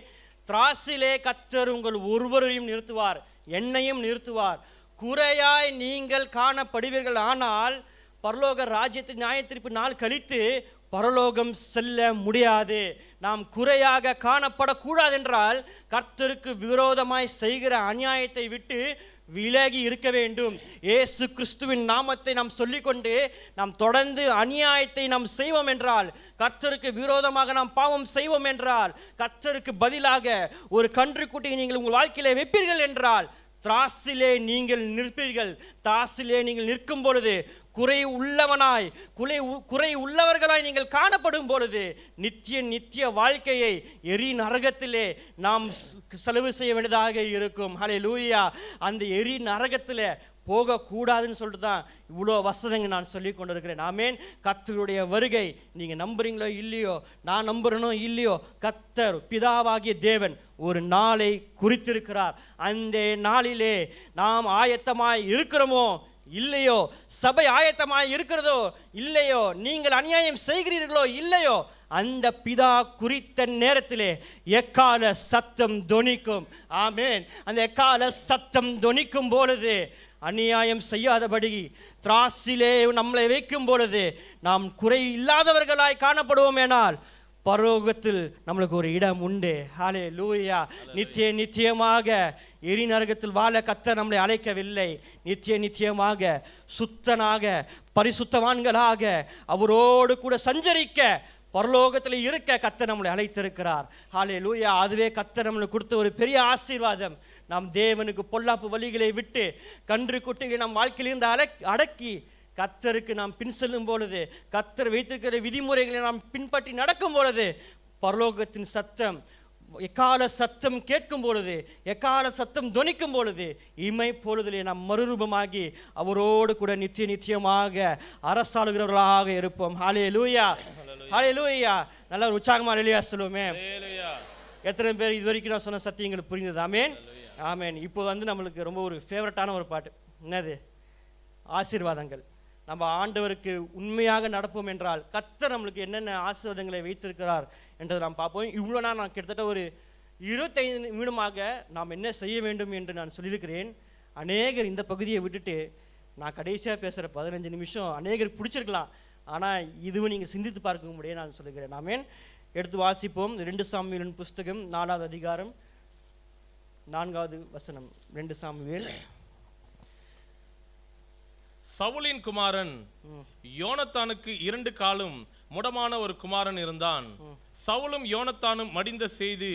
திராசிலே கர்த்தர் உங்கள் ஒருவரையும் நிறுத்துவார், என்னையும் நிறுத்துவார். குறையாய் நீங்கள் காணப்படுவீர்கள். ஆனால் பரலோக ராஜ்யத்தின் நியாயத்தீர்ப்பு நாள் கழித்து பரலோகம் செல்ல முடியாது. நாம் குறையாக காணப்படக்கூடாது என்றால் கர்த்தருக்கு விரோதமாய் செய்கிற அநியாயத்தை விட்டு விலகி இருக்க வேண்டும். இயேசு கிறிஸ்துவின் நாமத்தை நாம் சொல்லிக்கொண்டு நாம் தொடர்ந்து அநியாயத்தை நாம் செய்வோம் என்றால், கர்த்தருக்கு விரோதமாக நாம் பாவம் செய்வோம் என்றால், கர்த்தருக்கு பதிலாக ஒரு கன்றுக்குட்டியை நீங்கள் உங்கள் வாழ்க்கையிலே வைப்பீர்கள் என்றால், திராசிலே நீங்கள் நிற்பீர்கள். திராசிலே நீங்கள் நிற்கும் பொழுது குறை உள்ளவர்களாய் நீங்கள் காணப்படும் பொழுது நித்திய வாழ்க்கையை எரி நரகத்திலே நாம் செலவு செய்ய வேண்டியதாக இருக்கும். ஹல்லேலூயா. அந்த எரி நரகத்திலே போகக்கூடாதுன்னு சொல்லிட்டு தான் இவ்வளோ வசனங்கள் நான் சொல்லி கொண்டு இருக்கிறேன். ஆமென். கர்த்தருடைய வருகை நீங்கள் நம்புறீங்களோ இல்லையோ, நான் நம்புறனோ இல்லையோ, கர்த்தர் பிதாவாகிய தேவன் ஒரு நாளை குறித்திருக்கிறார். அந்த நாளிலே நாம் ஆயத்தமாய் இருக்கிறோமோ இல்லையோ, சபை ஆயத்தமாய் இருக்கிறதோ இல்லையோ, நீங்கள் அநியாயம் செய்கிறீர்களோ இல்லையோ, அந்த பிதா குறித்த நேரத்திலே எக்கால சத்தம் தொனிக்கும். ஆமென். அந்த எக்கால சத்தம் தொனிக்கும் பொழுது அநியாயம் செய்யாதபடி திராசிலே நம்மளை வைக்கும் பொழுது நாம் குறை இல்லாதவர்களாய் காணப்படுவோம். ஏனால் பரலோகத்தில் நம்மளுக்கு ஒரு இடம் உண்டு. ஹல்லேலூயா. நித்தியமாக எரி நரகத்தில் வாழ கர்த்தர் நம்மளை அழைக்கவில்லை. நித்தியமாக சுத்தனாக பரிசுத்தவான்களாக அவரோடு கூட சஞ்சரிக்க, பரலோகத்தில் இருக்க கர்த்தர் நம்மளை அழைத்திருக்கிறார். ஹல்லேலூயா. அதுவே கர்த்தர் நம்மளுக்கு கொடுத்த ஒரு பெரிய ஆசீர்வாதம். நாம் தேவனுக்கு பொல்லாப்பு வழிகளை விட்டு கன்று குட்டிகளை நம் வாழ்க்கையிலிருந்து அடக்கி கர்த்தருக்கு நாம் பின் செல்லும் பொழுது, கர்த்தர் வைத்திருக்கிற விதிமுறைகளை நாம் பின்பற்றி நடக்கும் பொழுது, பரலோகத்தின் சத்தம் எக்கால சத்தம் கேட்கும் பொழுது, எக்கால சத்தம் தொனிக்கும் பொழுது, இமை பொழுதிலே நாம் மறுரூபமாகி அவரோடு கூட நித்தியமாக அரசாளுகிறவர்களாக இருப்போம். ஹல்லேலூயா. ஹல்லேலூயா. நல்ல ஒரு உற்சாகமா ஹல்லேலூயா சொல்லுவோமே. எத்தனை பேர் இது வரைக்கும் நான் சொன்ன சத்தியங்களுக்கு புரிந்தது? ஆமென். ஆமென். இப்போ நம்மளுக்கு ரொம்ப ஒரு ஃபேவரட்டான ஒரு பாட்டு. என்னது? ஆசீர்வாதங்கள். நம்ம ஆண்டவருக்கு உண்மையாக நடப்போம் என்றால் கர்த்தர் நம்மளுக்கு என்னென்ன ஆசீர்வாதங்களை வைத்திருக்கிறார் என்றதை நாம் பார்ப்போம். இவ்வளோ நான் கிட்டத்தட்ட ஒரு 25 நிமிடமாக நாம் என்ன செய்ய வேண்டும் என்று நான் சொல்லியிருக்கிறேன். அநேகர் இந்த பகுதியை விட்டுட்டு நான் கடைசியாக பேசுகிற 15 நிமிஷம் அநேகருக்கு பிடிச்சிருக்கலாம். ஆனால் இதுவும் நீங்கள் சிந்தித்து பார்க்க முடியாது நான் சொல்லுகிறேன். ஆமென். எடுத்து வாசிப்போம். 2 சாமுவேலின் புஸ்தகம் 4வது அதிகாரம் 4வது வசனம். 2 சாமுவேல். சவுலின் குமாரன் யோனத்தானுக்கு 2 காலும் முடமான ஒரு குமாரன் இருந்தான். சவுலும் யோனத்தானும் மடிந்த செய்தி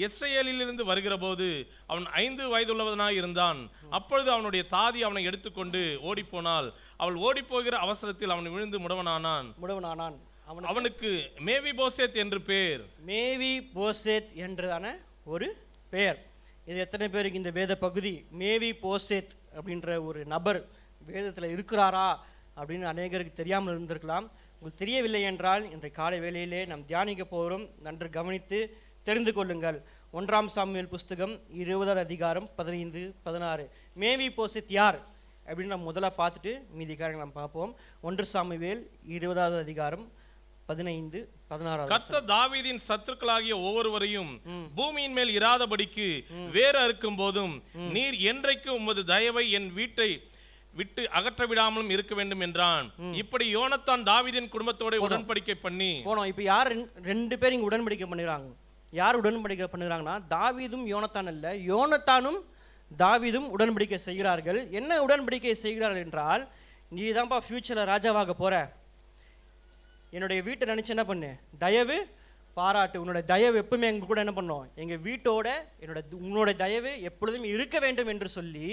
இஸ்ரவேலிலிருந்து வருகிற போது அவன் 5 வயதுள்ளவனாய் இருந்தான். அப்பொழுது அவனுடைய தாதி அவனை எடுத்துக்கொண்டு ஓடிப்போனாள். அவள் ஓடிப்போகிற அவசரத்தில் அவன் விழுந்து முடவனானான். அவனுக்கு மேவி போசேத் என்று பேர். மேவி போசேத் என்றதான ஒரு பெயர். இது எத்தனை பேருக்கு இந்த வேத பகுதி மேவி போசேத் அப்படின்ற ஒரு நபர் வேதத்தில் இருக்கிறாரா அப்படின்னு அநேகருக்கு தெரியாமல் இருந்திருக்கலாம். உங்களுக்கு தெரியவில்லை என்றால் இன்றைய காலை வேளையிலே நாம் தியானிக்க போகிறோம். நன்று கவனித்து தெரிந்து கொள்ளுங்கள். 1 சாமுவேல் புஸ்தகம் 20வது அதிகாரம் 15-16. மேவி போசேத் யார் அப்படின்னு நம்ம முதல்ல பார்த்துட்டு மீதி காரியங்கள் நாம் பார்ப்போம். 1 சாமுவேல் 20வது அதிகாரம் 15-16. கர்த்தர் தாவீதின் சத்துருக்களாகிய ஒவ்வொருவரையும் பூமியின் மேல் இராதபடிக்கு வேறு அறுக்கும் போதும் நீர் என்றைக்கு உமது தயவை என் வீட்டை விட்டு அகற்ற விடாமலும் இருக்க வேண்டும் என்றான். இப்படி யோனத்தான் தாவீதின் குடும்பத்தோட உடன்படிக்கை பண்ணி போனோம். இப்போ யார் 2 பேர் இங்க உடன்படிக்கை பண்ணுறாங்க? யார் உடன்படிக்கை பண்ணுறாங்கன்னா தாவீதும் யோனத்தான் அல்ல, யோனத்தானும் தாவீதும் உடன்படிக்கை செய்கிறார்கள். என்ன உடன்படிக்கை செய்கிறார்கள் என்றால், நீ தான்ப்பா ஃபியூச்சரில் ராஜாவாக போற, என்னுடைய வீட்டை நினச்சி என்ன பண்ணு, தயவு பாராட்டு, உன்னோட தயவு எப்பவுமே எங்க கூட என்ன பண்ணோம், எங்கள் வீட்டோட உன்னோட தயவு எப்பொழுதும் இருக்க வேண்டும் என்று சொல்லி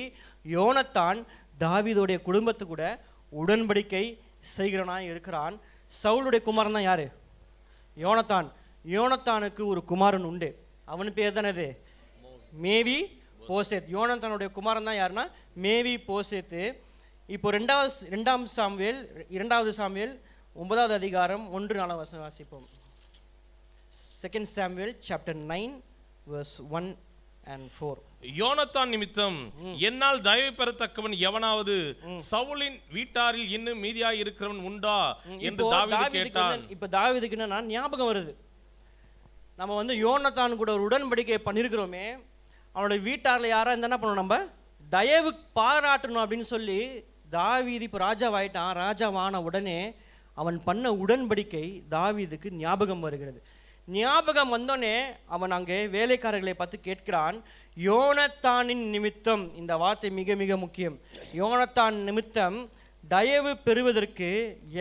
யோனத்தான் தாவீதுடைய குடும்பத்து கூட உடன்படிக்கை செய்கிறவனாய் இருக்கிறான். சவுலுடைய குமாரன் தான் யாரு? யோனத்தான். யோனத்தானுக்கு ஒரு குமாரன் உண்டு. அவன் பேர் தானே இது மேவி போசேத். யோனத்தானுடைய குமாரன் தான் யாருன்னா மேவி போசேத்து. இப்போ 2 சாமுவேல் 9வது அதிகாரம் 1-4 வசனம் வாசிப்போம். 2 சாமுவேல் chapter 9 verse 1 and 4. யோனத்தான் நிமித்தம் என்னால் தயவு பெறத்தக்கவன் எவனாவது சவுலின் வீட்டாரில் இன்னும் மீதியாய் இருக்கிறவன் உண்டா என்று தாவீது கேட்டான். இப்ப தாவீதுக்கு என்ன ஞாபகம் வருது, நம்ம யோனத்தான் கூட ஒரு உடன்படிக்கை பண்ணிருக்கிறோமே, அவனோட வீட்டாரில் யாரா இருந்தா என்ன பண்ணணும், நம்ம தயவு பாராட்டணும் அப்படின்னு சொல்லி தாவீது இப்போ ராஜாவாயிட்டான். ராஜாவான உடனே அவன் பண்ண உடன்படிக்கை தாவீதுக்கு ஞாபகம் வருகிறது. ஞாபகம் வந்தோடனே அவன் அங்கே வேலைக்காரர்களை பார்த்து கேட்கிறான், யோனத்தானின் நிமித்தம், இந்த வார்த்தை மிக மிக முக்கியம், யோனத்தான் நிமித்தம் தயவு பெறுவதற்கு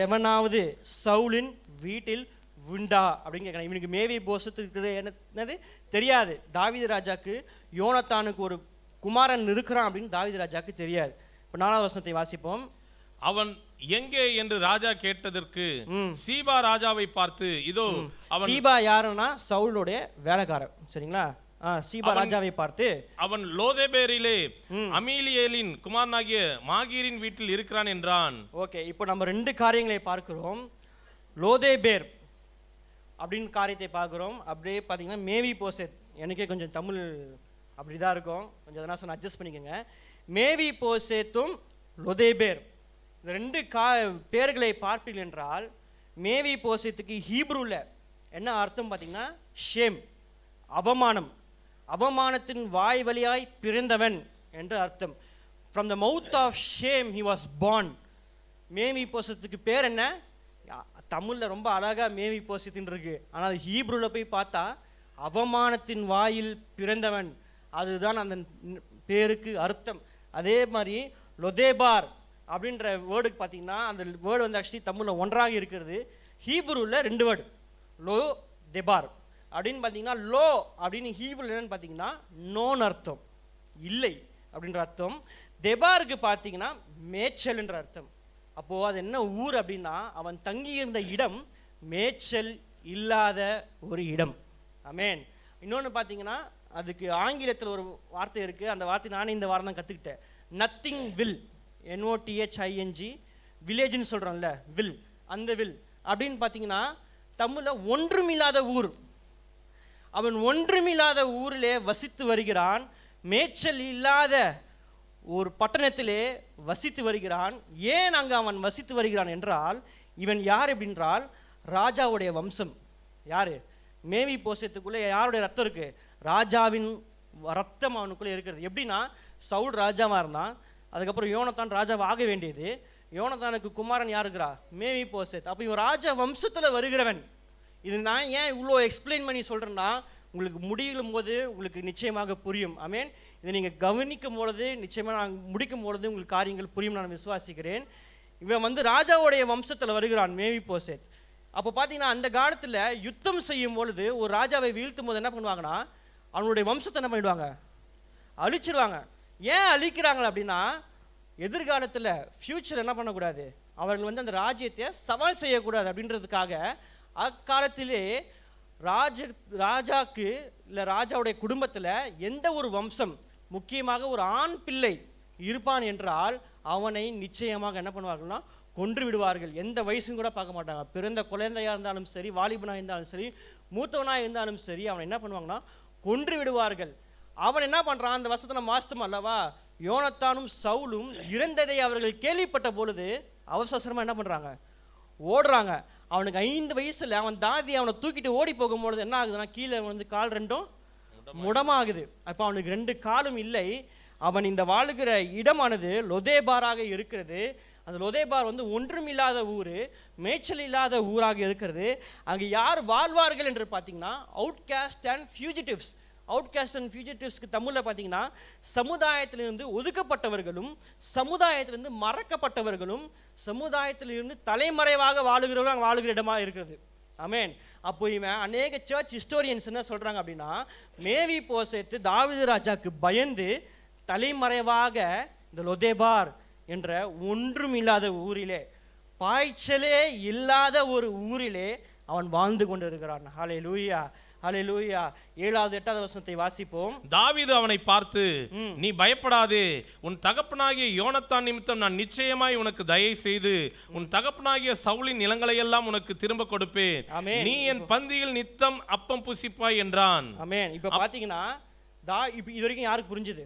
எவனாவது சவுலின் வீட்டில் உண்டா அப்படின்னு கேட்குறான். இவனுக்கு மேவி போசத்துக்கு என்னது தெரியாது. தாவீது ராஜாக்கு யோனத்தானுக்கு ஒரு குமாரன் இருக்கிறான் அப்படின்னு தாவீது ராஜாக்கு தெரியாது. இப்போ 4வது வசனத்தை வாசிப்போம். அவன் எங்கே என்று ராஜா கேட்டதற்கு சீபா ராஜாவை பார்த்து, இதோ அவன். சீபா யாருன்னா சவுலுடைய வேலைக்காரன், சரிங்களா? சீபா ராஜாவை பார்த்து, அவன் லோதேபேரிலே அமீலியேலின் குமாரனாகிய மாகீரின் வீட்டில் இருக்கிறான் என்றான். ஓகே, இப்போ நம்ம 2 காரியங்களை பார்க்கிறோம். லோதேபேர் அப்படின்னு காரியத்தை பார்க்குறோம். அப்படியே பார்த்தீங்கன்னா மேவி போசேத், எனக்கே கொஞ்சம் தமிழ் அப்படிதான் இருக்கும், கொஞ்சம் எதனா சொன்ன அட்ஜஸ்ட் பண்ணிக்கோங்க. மேவி போசேத்தும் லோதேபேர், இந்த 2 பேர்களை பார்ப்பீர்கள் என்றால், மேவி போசேத்துக்கு ஹீப்ரூவில் என்ன அர்த்தம் பார்த்தீங்கன்னா ஷேம், அவமானம், அவமானத்தின் வாய் வழியாய் பிறந்தவன் என்று அர்த்தம். From the mouth of shame he was born. மேவி போசத்துக்கு பேர் என்ன? தமிழில் ரொம்ப அழகாக மேவி போசத்துன்னு இருக்கு, ஆனால் அது ஹீப்ரூவில் போய் பார்த்தா அவமானத்தின் வாயில் பிறந்தவன், அதுதான் அந்த பேருக்கு அர்த்தம். அதே மாதிரி லொதேபார் அப்படின்ற வேர்டுக்கு பார்த்தீங்கன்னா அந்த வேர்டு வந்து ஆக்சுவலி தமிழில் ஒன்றாக இருக்கிறது. ஹீப்ரூவில் 2 வேர்டு, லோ தெபார் அப்படின்னு பார்த்தீங்கன்னா, லோ அப்படின்னு ஹீப்ரூவில் என்னன்னு பார்த்தீங்கன்னா நோன் அர்த்தம், இல்லை அப்படின்ற அர்த்தம். தெபாருக்கு பார்த்தீங்கன்னா மேய்ச்சல் என்ற அர்த்தம். அப்போது அது என்ன ஊர் அப்படின்னா, அவன் தங்கியிருந்த இடம் மேய்ச்சல் இல்லாத ஒரு இடம். ஆமென். இன்னொன்று பார்த்தீங்கன்னா அதுக்கு ஆங்கிலத்தில் ஒரு வார்த்தை இருக்குது, அந்த வார்த்தை நானே இந்த வாரம் தான் கற்றுக்கிட்டேன். நத்திங் வில், NOTHING, வில்லேஜ்னு சொல்கிறோம்ல, வில், அந்த வில் அப்படின்னு பார்த்தீங்கன்னா தமிழில் ஒன்றுமில்லாத ஊர். அவன் ஒன்றுமில்லாத ஊரிலே வசித்து வருகிறான், மேய்ச்சல் இல்லாத ஒரு பட்டணத்திலே வசித்து வருகிறான். ஏன் அங்கே அவன் வசித்து வருகிறான் என்றால், இவன் யார் அப்படின்றால் ராஜாவுடைய வம்சம். யார்? மேவி போசத்துக்குள்ளே யாருடைய ரத்தம் இருக்குது? ராஜாவின் ரத்தம் அவனுக்குள்ளே இருக்கிறது. எப்படின்னா, சவுல் ராஜாவாக இருந்தான், அதுக்கப்புறம் யோனத்தான் ராஜாவாக ஆக வேண்டியது. யோனத்தானுக்கு குமாரன் யார் இருக்கிறா? மேவி போசேத். அப்போ இவன் ராஜா வம்சத்தில் வருகிறவன். இது நான் ஏன் இவ்வளோ எக்ஸ்பிளைன் பண்ணி சொல்கிறேன்னா, உங்களுக்கு முடியும் போது உங்களுக்கு நிச்சயமாக புரியும். ஆமென். இதை நீங்கள் கவனிக்கும் பொழுது நிச்சயமாக நான் முடிக்கும் பொழுது உங்களுக்கு காரியங்கள் புரியும் நான் விசுவாசிக்கிறேன். இவன் வந்து ராஜாவுடைய வம்சத்தில் வருகிறான், மேவி போசேத். அப்போ பார்த்தீங்கன்னா அந்த காலத்தில் யுத்தம் செய்யும் பொழுது ஒரு ராஜாவை வீழ்த்தும் போது என்ன பண்ணுவாங்கன்னா, அவனுடைய வம்சத்தை என்ன பண்ணிடுவாங்க? அழிச்சிடுவாங்க. ஏன் அழிக்கிறாங்க அப்படின்னா, எதிர்காலத்தில் ஃப்யூச்சர் என்ன பண்ணக்கூடாது, அவர்கள் வந்து அந்த ராஜ்யத்தை சவால் செய்யக்கூடாது அப்படின்றதுக்காக அக்காலத்திலே ராஜாக்கு இல்லை ராஜாவுடைய குடும்பத்தில் எந்த ஒரு வம்சம், முக்கியமாக ஒரு ஆண் பிள்ளை இருப்பான் என்றால் அவனை நிச்சயமாக என்ன பண்ணுவார்கள்னா கொன்று விடுவார்கள். எந்த வயசும் கூட பார்க்க மாட்டாங்க. பிறந்த குழந்தையாக இருந்தாலும் சரி, வாலிபனாக இருந்தாலும் சரி, மூத்தவனாக இருந்தாலும் சரி, அவனை என்ன பண்ணுவாங்கன்னா கொன்று விடுவார்கள். அவன் என்ன பண்ணுறான், அந்த வருஷத்தை மாஸ்தம் அல்லவா, யோனத்தானும் சவுலும் இறந்ததை அவர்கள் கேள்விப்பட்ட பொழுது அவசரமாக என்ன பண்ணுறாங்க, ஓடுறாங்க. அவனுக்கு 5 வயசில் அவன் தாதி அவனை தூக்கிட்டு ஓடி போகும்பொழுது என்ன ஆகுதுன்னா, கீழே வந்து கால் 2 முடமாகுது. அப்போ அவனுக்கு 2 காலும் இல்லை. அவன் இந்த வாழுகிற இடமானது லொதேபாராக இருக்கிறது. அந்த லொதேபார் வந்து ஒன்றுமில்லாத ஊர், மேய்ச்சல் இல்லாத ஊராக இருக்கிறது. அங்கே யார் வாழ்வார்கள் என்று பார்த்தீங்கன்னா, அவுட்காஸ்ட் அண்ட் ஃபியூஜிட்டிவ்ஸ். அவுட்காஸ்ட் அண்ட் ஃபியூஜிட்டிவ்ஸ்க்கு தமிழில் பார்த்தீங்கன்னா சமுதாயத்திலிருந்து ஒதுக்கப்பட்டவர்களும், சமுதாயத்திலிருந்து மறக்கப்பட்டவர்களும், சமுதாயத்திலிருந்து தலைமறைவாக வாழுகிறவர்கள் அங்கே வாழுகிற இடமாக இருக்கிறது. ஆமென். அப்போ இவன் அநேக சர்ச் ஹிஸ்டோரியன்ஸ் என்ன சொல்கிறாங்க அப்படின்னா, மேவி போசேத்து தாவீது ராஜாக்கு பயந்து தலைமறைவாக இந்த லொதேபார் என்ற ஒன்றும் இல்லாத ஊரிலே, பாய்ச்சலே இல்லாத ஒரு ஊரிலே அவன் வாழ்ந்து கொண்டு இருக்கிறான். ஹல்லேலூயா, ஹல்லேலூயா. 7வது 8வது வசனத்தை வாசிப்போம். தாவீது அவனை பார்த்து, நீ பயப்படாதே, உன் தகப்பனாகிய யோனத்தான் நிமித்தம் நான் நிச்சயமாய் உனக்கு தயை செய்து உன் தகப்பனாகிய சவுலின் நிலங்களை எல்லாம் உனக்கு திரும்ப கொடுப்பேன். நீ என் பந்தியில் நித்தம் அப்பம் புசிப்பாய் என்றான். ஆமென். இப்போ பார்த்தீங்கன்னா இப்போ இது வரைக்கும் யாருக்கு புரிஞ்சுது?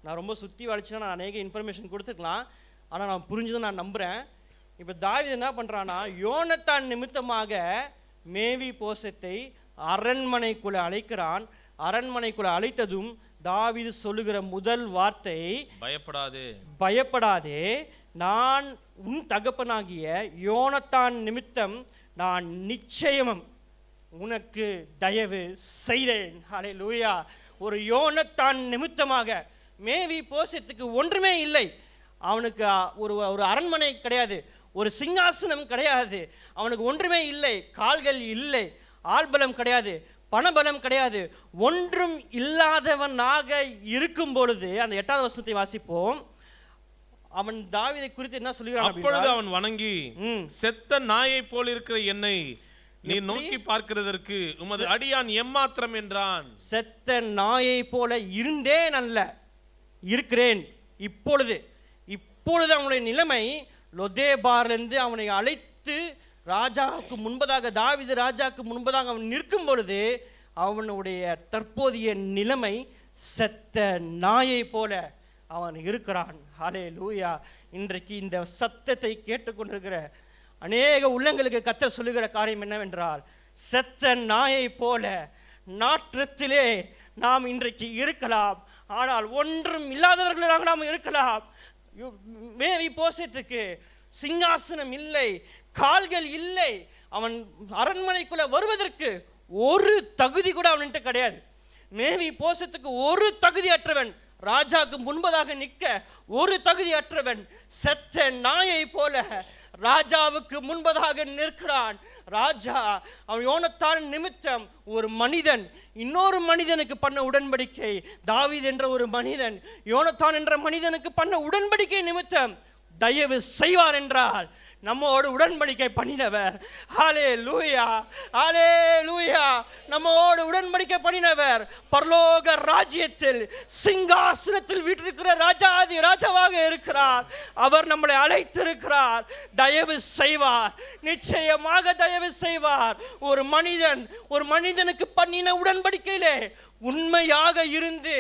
நான் ரொம்ப சுற்றி வளைச்சுன்னா நான் அநேக இன்ஃபர்மேஷன் கொடுத்துருக்கலாம், ஆனால் நான் புரிஞ்சுதான் நான் நம்புகிறேன். இப்போ தாவீது என்ன பண்ணுறான்னா, யோனத்தான் நிமித்தமாக மேவி போசத்தை அரண்மனைக்குள்ள அழைக்கிறான். அரண்மனைக்குள்ள அழைத்ததும் தாவீது சொல்லுகிற முதல் வார்த்தை, பயப்படாதே, பயப்படாதே, நான் உன் தகப்பனாகிய யோனத்தான் நிமித்தம் நான் நிச்சயம் உனக்கு தயவு செய்தேன். ஹல்லேலூயா. ஒரு யோனத்தான் நிமித்தமாக மேவி போசத்துக்கு ஒன்றுமே இல்லை. அவனுக்கு ஒரு அரண்மனை கிடையாது, ஒரு சிங்காசனம் கிடையாது, அவனுக்கு ஒன்றுமே இல்லை. கால்கள் இல்லை, ஆள்பலம் கிடையாது, பணபலம் கிடையாது, ஒன்றும் இல்லாதவனாக இருக்கும் பொழுது அந்த 8வது வசனத்தை வாசிப்போம். அவன் தாவீதை குறித்து என்ன சொல்கிறான்? அப்பொழுது அவன் வணங்கி, செத்த நாயை போல் இருக்கிற என்னை நீ நோக்கி பார்க்கிறதற்கு உமது அடியான் எம்மாத்திரம் என்றான். செத்த நாயை போல இருந்தேன் அல்ல, இருக்கிறேன். இப்பொழுது அவனுடைய நிலைமை லொதேபாரிலிருந்து அவனை அழைத்து ராஜாவுக்கு முன்பதாக, தாவீது ராஜாவுக்கு முன்பதாக அவன் நிற்கும் பொழுது அவனுடைய தற்போதைய நிலைமை செத்த நாயை போல அவன் இருக்கிறான். ஹல்லேலூயா. இன்றைக்கு இந்த சத்தத்தை கேட்டுக்கொண்டிருக்கிற அநேக உள்ளங்களுக்கு கர்த்தர் சொல்லுகிற காரியம் என்னவென்றால், செத்த நாயை போல நாற்றத்திலே நாம் இன்றைக்கு இருக்கலாம், ஆனால் ஒன்றும் இல்லாதவர்களாக நாம் இருக்கலாம். மேவி போசத்துக்கு சிங்காசனம் இல்லை, கால்கள் இல்லை, அவன் அரண்மனைக்குள்ள வருவதற்கு ஒரு தகுதி கூட அவன்கிட்ட கிடையாது. மேவி போசத்துக்கு ஒரு தகுதி அற்றவன், ராஜாவுக்கு முன்பதாக நிற்க ஒரு தகுதி அற்றவன், செத்த நாயை போல ராஜாவுக்கு முன்பதாக நிற்கிறான். ராஜா அவன் யோனத்தான் நிமித்தம் ஒரு மனிதன் இன்னொரு மனிதனுக்கு பண்ண உடன்படிக்கை, தாவீது என்ற ஒரு மனிதன் யோனத்தான் என்ற மனிதனுக்கு பண்ண உடன்படிக்கை நிமித்தம் தயவு செய்வார் என்றால் நம்மோடு உடன்படிக்கை பண்ணினவர். ஹல்லேலூயா, ஹல்லேலூயா. நம்மோடு உடன்படிக்கை பண்ணினவர் பரலோக ராஜ்யத்தில் சிங்காசனத்தில் வீற்றிருக்கிற ராஜாதி ராஜாவாக இருக்கிறார். அவர் நம்மளை அழைத்திருக்கிறார். தயவு செய்வார், நிச்சயமாக தயவு செய்வார். ஒரு மனிதனுக்கு பண்ணின உடன்படிக்கையிலே உண்மையாக இருந்து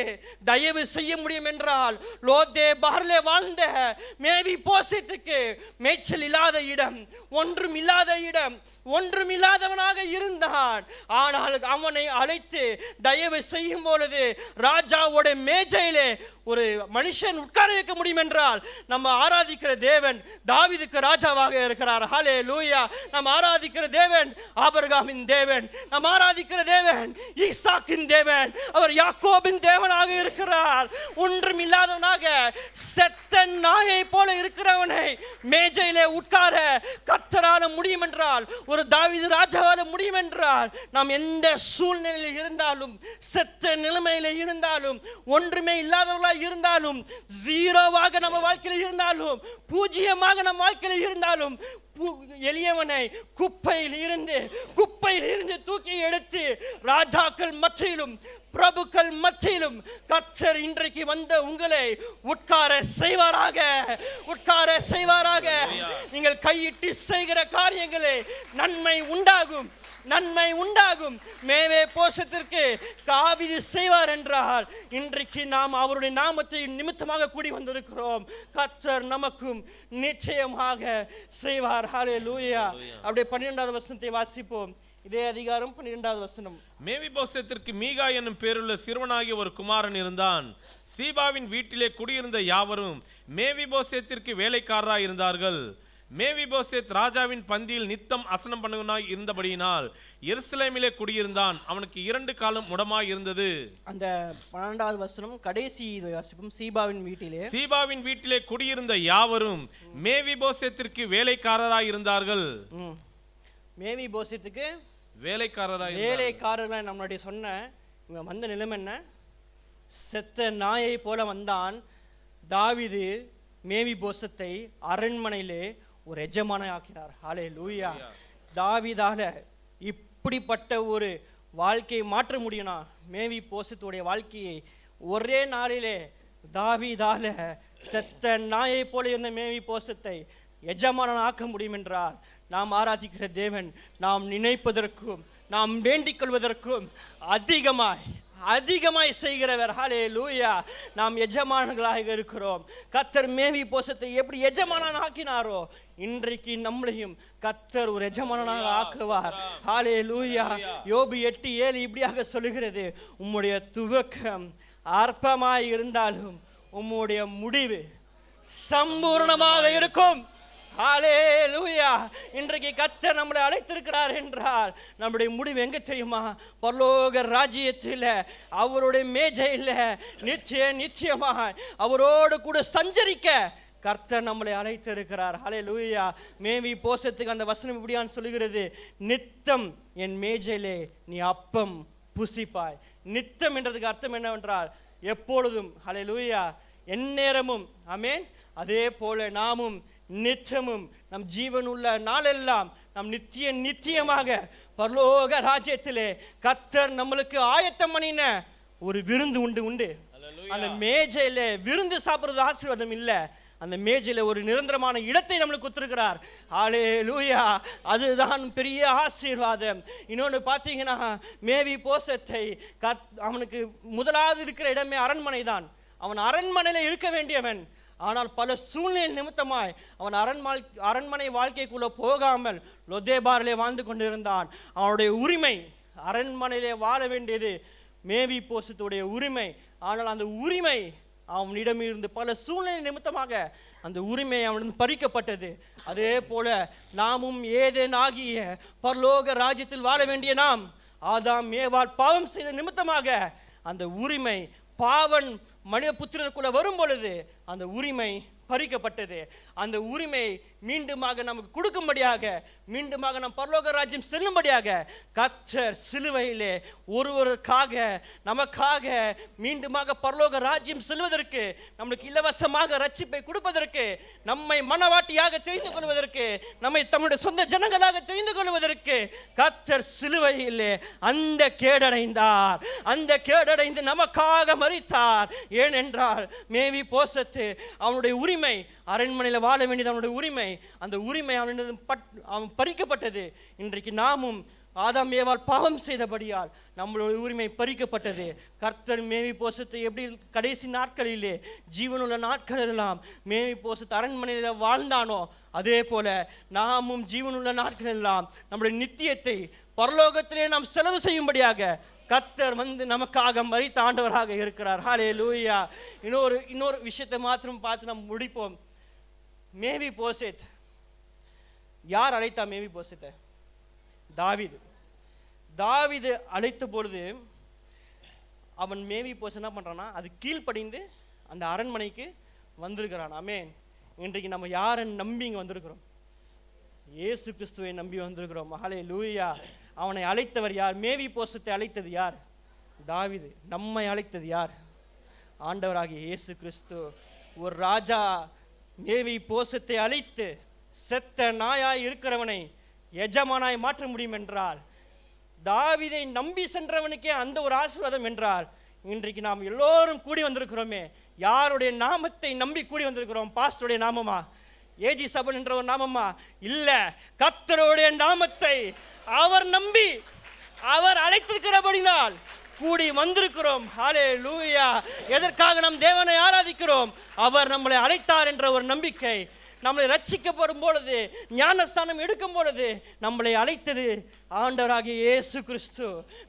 தயவு செய்ய முடியும் என்றால், லோதேபாரிலே வாழ்ந்த மேவி போசத்துக்கு மேய்ச்சல் இல்லாத இடம், ஒன்றும் இல்லாத இடம், ஒன்றும் இல்லாதவனாக இருந்தான். ஆனால் அவனை அழைத்து தயவு செய்யும் பொழுது ராஜாவோட மேஜையிலே ஒரு மனுஷன் உட்கார வைக்க முடியும் என்றால், நம்ம ஆராதிக்கிற தேவன் தாவீதுக்கு ராஜாவாக இருக்கிறார். ஹல்லேலூயா. நம்ம ஆராதிக்கிற தேவன் ஆபிரகாமின் தேவன், நம்ம ஆராதிக்கிற தேவன் ஈசாக்கின் தேவன், அவர் யாக்கோபின் தேவனாக இருக்கிறார். ஒன்றும் இல்லாதவனாக செத்த நாயை போல இருக்கிறவனை மேஜையிலே உட்கார கர்த்தரால முடியும் என்றால், ஒரு தாவீது ராஜாவால முடியும் என்றால், நாம் எந்த சூழ்நிலையில் இருந்தாலும், செத்த நிலைமையில இருந்தாலும், ஒன்றுமே இல்லாதவர்களாக இருந்தாலும், ஜீரோவாக நம்ம வாழ்க்கையில் இருந்தாலும், பூஜ்ஜியமாக நம்ம வாழ்க்கையில் இருந்தாலும், எளியவனை குப்பையில் இருந்து தூக்கி எடுத்து ராஜாக்கள் மத்தியிலும் பிரபுக்கள் மத்தியிலும் கர்த்தர் இன்றைக்கு வந்த உங்களை உட்கார செய்வாராக. நீங்கள் கையிட்டு செய்கிற காரியங்களே நன்மை உண்டாகும். மேவே போசத்திற்கு தாவீது செய்வார் என்றால், இன்றைக்கு நாம் அவருடைய நாமத்தை நிமித்தமாக கூடி வந்திருக்கிறோம். கர்த்தர் நமக்கும் நிச்சயமாக செய்வார். ஹல்லேலூயா. அப்படியே 12வது வசனத்தை வாசிப்போம். இதே அதிகாரம் 12வது வசனம். மேவிபோசேத்திற்கு மீகா என்னும் பேருள்ள சிறுவனாகிய ஒரு குமாரன் இருந்தான். சீபாவின் வீட்டிலே குடியிருந்த யாவரும் மேவிபோசேத்திற்கு வேலைக்காரராய் இருந்தார்கள். மேவிபோசேத் ராஜாவின் பந்தியில் நித்தம் அசனம் பண்ணுவனாய் இருந்தபடியினால் எருசலேமிலே குடியிருந்தான். அவனுக்கு 2 காலம் முடமாய் இருந்தது. அந்த 12வது வசனம் கடைசி வாசிப்போம். சீபாவின் வீட்டிலே குடியிருந்த யாவரும் மேவிபோசேத்திற்கு வேலைக்காரராய் இருந்தார்கள். மேவிபோசேத்துக்கு வேலைக்காரராய் நம்மளுடைய சொன்ன இவன் வந்த நிலைமை என்ன? செத்த நாயை போல வந்தான். தாவீது மேவிபோசத்தை அரண்மனையிலே ஒரு எஜமான ஆக்கினார். ஹல்லேலூயா. தாவீதால இப்படிப்பட்ட ஒரு வாழ்க்கையை மாற்ற முடியும்னா, மேவி போசத்துடைய வாழ்க்கையை ஒரே நாளிலே தாவீதால செத்த நாயை போல இருந்த மேவி போசத்தை எஜமானன் ஆக்க முடியும் என்றால், நாம் ஆராதிக்கிற தேவன் நாம் நினைப்பதற்கும் நாம் வேண்டிக் கொள்வதற்கும் அதிகமாய் செய்கிறவர். ஹல்லேலூயா. நாம் எஜமானர்களாக இருக்கிறோம். கர்த்தர் மேவி போசத்தை எப்படி எஜமானன் ஆக்கினாரோ, இன்றைக்கு நம்மளையும் கர்த்தர் ஒரு எஜமானனாக ஆக்குவார். ஹல்லேலூயா. யோபு 8:7 இப்படியாக சொல்லுகிறது, உம்முடைய துவக்கம் அற்பமாய் இருந்தாலும் உம்முடைய முடிவு சம்பூர்ணமாக இருக்கும். ஹல்லேலூயா. இன்றைக்கு கர்த்தர் நம்மளை அழைத்திருக்கிறார் என்றால் நம்முடைய முடிவு எங்க தெரியுமா? பரலோக ராஜ்யத்தில் அவருடைய மேஜையில் நிச்சயமாய் அவரோடு கூட சஞ்சரிக்க கர்த்தர் நம்மளை அழைத்திருக்கிறார். ஹல்லேலூயா. மேவி போசத்துக்கு அந்த வசனம் இப்படியான்னு சொல்லுகிறது, நித்தம் என் மேஜையிலே நீ அப்பம் புசிப்பாய். நித்தம் என்றதுக்கு அர்த்தம் என்னவென்றால் எப்பொழுதும். ஹல்லேலூயா. எந்நேரமும். ஆமென். அதே போல நாமும் நிச்சயமும் நம் ஜீவன் உள்ள நாளெல்லாம் நம் நித்தியமாக பரலோக ராஜ்யத்திலே கர்த்தர் நம்மளுக்கு ஆயத்தம் பண்ணின ஒரு விருந்து உண்டு. அந்த மேஜையில விருந்து சாப்பிடுறது ஆசீர்வாதம் இல்லை, அந்த மேஜையில ஒரு நிரந்தரமான இடத்தை நம்மளுக்கு கொடுத்திருக்கிறார். ஹல்லேலூயா. அதுதான் பெரிய ஆசீர்வாதம். இன்னொன்று பார்த்தீங்கன்னா, மேவி போசத்தை அவனுக்கு முதலாவது இருக்கிற இடமே அரண்மனை தான். அவன் அரண்மனையில் இருக்க வேண்டியவன். ஆனால் பல சூழ்நிலை நிமித்தமாய் அவன் அரண்மனை வாழ்க்கைக்குள்ள போகாமல் லொதேபாரிலே வாழ்ந்து கொண்டிருந்தான். அவனுடைய உரிமை, அரண்மனையிலே வாழ வேண்டியது மேவி போசத்துடைய உரிமை. ஆனால் அந்த உரிமை அவனிடமிருந்து பல சூழ்நிலை நிமித்தமாக அந்த உரிமை அவனிடம் பறிக்கப்பட்டது. அதே போல நாமும் ஏதேன் ஆகிய பரலோக ராஜ்யத்தில் வாழ வேண்டிய நாம் ஆதாம் ஏவாள் பாவம் செய்த நிமித்தமாக அந்த உரிமை பாவன் மனித புத்திரனுக்குள்ள வரும் பொழுது அந்த உரிமை பறிக்கப்பட்டது. அந்த உரிமை மீண்டுமாக நமக்கு கொடுக்கும்படியாக, மீண்டுமாக நம் பரலோக ராஜ்யம் செல்லும்படியாக கர்த்தர் சிலுவையிலே ஒருவருக்காக நமக்காக மீண்டுமாக பரலோக ராஜ்யம் செல்வதற்கு, நம்மளுக்கு இலவசமாக ரட்சிப்பை கொடுப்பதற்கு, நம்மை மனவாட்டியாக தெரிந்து கொள்வதற்கு, நம்மை தம்முடைய சொந்த ஜனங்களாக தெரிந்து கொள்வதற்கு கர்த்தர் சிலுவையிலே அந்த கேடடைந்து நமக்காக மரித்தார். ஏனென்றால் மேவி போசத்து அவனுடைய உரிமை, அரண்மனையில் வாழ வேண்டியது அவனுடைய உரிமை, அந்த உரிமை அவன் பறிக்கப்பட்டது. இன்றைக்கு நாமும் ஆதாம் ஏவாள் பாவம் செய்தபடியால் நம்மளுடைய உரிமை பறிக்கப்பட்டது. கர்த்தர் மேவி போசத்தை எப்படி கடைசி நாட்களிலே ஜீவனுள்ள நாட்களெல்லாம் மேவி போசத்து அரண்மனையில் வாழ்ந்தானோ, அதே போல நாமும் ஜீவனுள்ள நாட்களெல்லாம் நம்முடைய நித்தியத்தை பரலோகத்திலே நாம் செலவு செய்யும்படியாக கர்த்தர் நமக்காக மரித்த ஆண்டவராக இருக்கிறார். ஹல்லேலூயா. இன்னொரு விஷயத்தை மாத்திரம் பார்த்து நம்ம முடிப்போம். மேவி போசேத், யார் அழைத்தா மேவி போசேத்தை? தாவீது அழைத்த பொழுது அவன் மேவி போசேத் என்ன பண்றானா, அது கீழ்ப்படிந்து அந்த அரண்மனைக்கு வந்திருக்கிறான். ஆமென். இன்றைக்கு நம்ம யாரை நம்பி இங்கே வந்திருக்கிறோம்? இயேசு கிறிஸ்துவை நம்பி வந்திருக்கிறோம். ஹல்லேலூயா. அவனை அழைத்தவர் யார்? மேவி போசத்தை அழைத்தது யார்? தாவீது. நம்மை அழைத்தது யார்? ஆண்டவராகிய இயேசு கிறிஸ்து. ஒரு ராஜா மேவி போசத்தை அழைத்து செத்த நாயாய் இருக்கிறவனை எஜமானாய் மாற்ற முடியும் என்றால், தாவீதை நம்பி சென்றவனுக்கே அந்த ஒரு ஆசீர்வாதம் என்றால், இன்றைக்கு நாம் எல்லோரும் கூடி வந்திருக்கிறோமே, யாருடைய நாமத்தை நம்பி கூடி வந்திருக்கிறோம்? பாஸ்டருடைய நாமமா? ஏஜி சபன் என்ற ஒரு நாமமா? இல்ல, கர்த்தருடைய நாமத்தை அவர் நம்பி அவர் அழைத்திருக்கிறபடினால் கூடி வந்திருக்கிறோம். ஹல்லேலூயா. எதற்காக நாம் தேவனை ஆராதிக்கிறோம்? அவர் நம்மளை அழைத்தார் என்ற ஒரு நம்பிக்கை. நம்மளை ரட்சிக்கப்படும் பொழுது, ஞானஸ்தானம் எடுக்கும் பொழுது நம்மளை அழைத்தது ஆண்டவராகிய இயேசு கிறிஸ்து.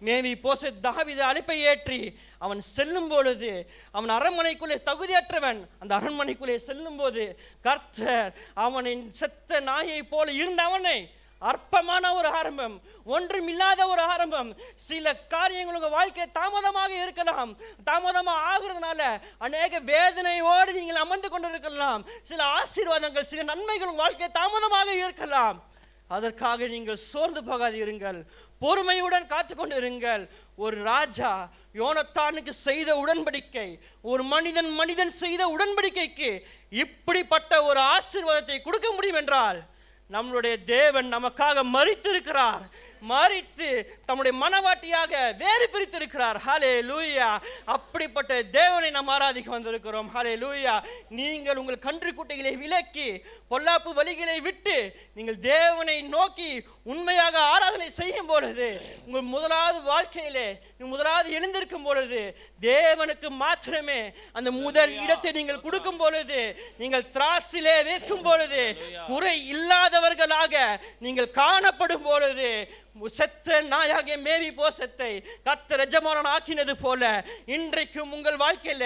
மேவி போசேத் தாவீது அழைப்பை ஏற்றி அவன் செல்லும் பொழுது, அவன் அரண்மனைக்குள்ளே தகுதியற்றவன், அந்த அரண்மனைக்குள்ளே செல்லும் போது கர்த்தர் அவனை செத்த நாயை போல இருந்த அவனை அற்பமான ஒரு ஆரம்பம், ஒன்றுமில்லாத ஒரு ஆரம்பம். சில காரியங்கள் உங்கள் வாழ்க்கை தாமதமாக இருக்கலாம், தாமதமாக ஆகுறதுனால அநேக வேதனையோடு நீங்கள் அமர்ந்து கொண்டிருக்கலாம். சில ஆசீர்வாதங்கள், சில நன்மைகள் உங்கள் வாழ்க்கை தாமதமாக இருக்கலாம். அதற்காக நீங்கள் சோர்ந்து போகாதீர்கள், பொறுமையுடன் காத்து கொண்டிருங்கள். ஒரு ராஜா யோனத்தானுக்கு செய்த உடன்படிக்கை, ஒரு மனிதன் செய்த உடன்படிக்கைக்கு இப்படிப்பட்ட ஒரு ஆசீர்வாதத்தை கொடுக்க முடியும் என்றால், நம்மளுடைய தேவன் நமக்காக மரித்திருக்கிறார். மரித்து தம்முடைய மனவாட்டியாக வேறு பிரித்திருக்கிறார். ஹல்லேலூயா. அப்படிப்பட்ட தேவனை நாம் ஆராதிக்க வந்திருக்கிறோம். ஹல்லேலூயா. நீங்கள் உங்கள் கன்று குட்டைகளை விலக்கி பொல்லாப்பு வழிகளை விட்டு நீங்கள் தேவனை நோக்கி உண்மையாக ஆராதனை செய்யும் பொழுது, உங்கள் முதலாவது வாழ்க்கையிலே முதலாவது எழுந்திருக்கும் பொழுது தேவனுக்கு மாத்திரமே அந்த முதல் இடத்தை நீங்கள் கொடுக்கும் பொழுது, நீங்கள் திராசிலே வைக்கும் பொழுது குறை இல்லாத இல்லாதவர்களாக நீங்கள் காணப்படும் பொழுது செத்த நாயாக மேவி போசத்தை கர்த்தர் எஜமானன் ஆக்கினது போல இன்றைக்கும் உங்கள் வாழ்க்கையில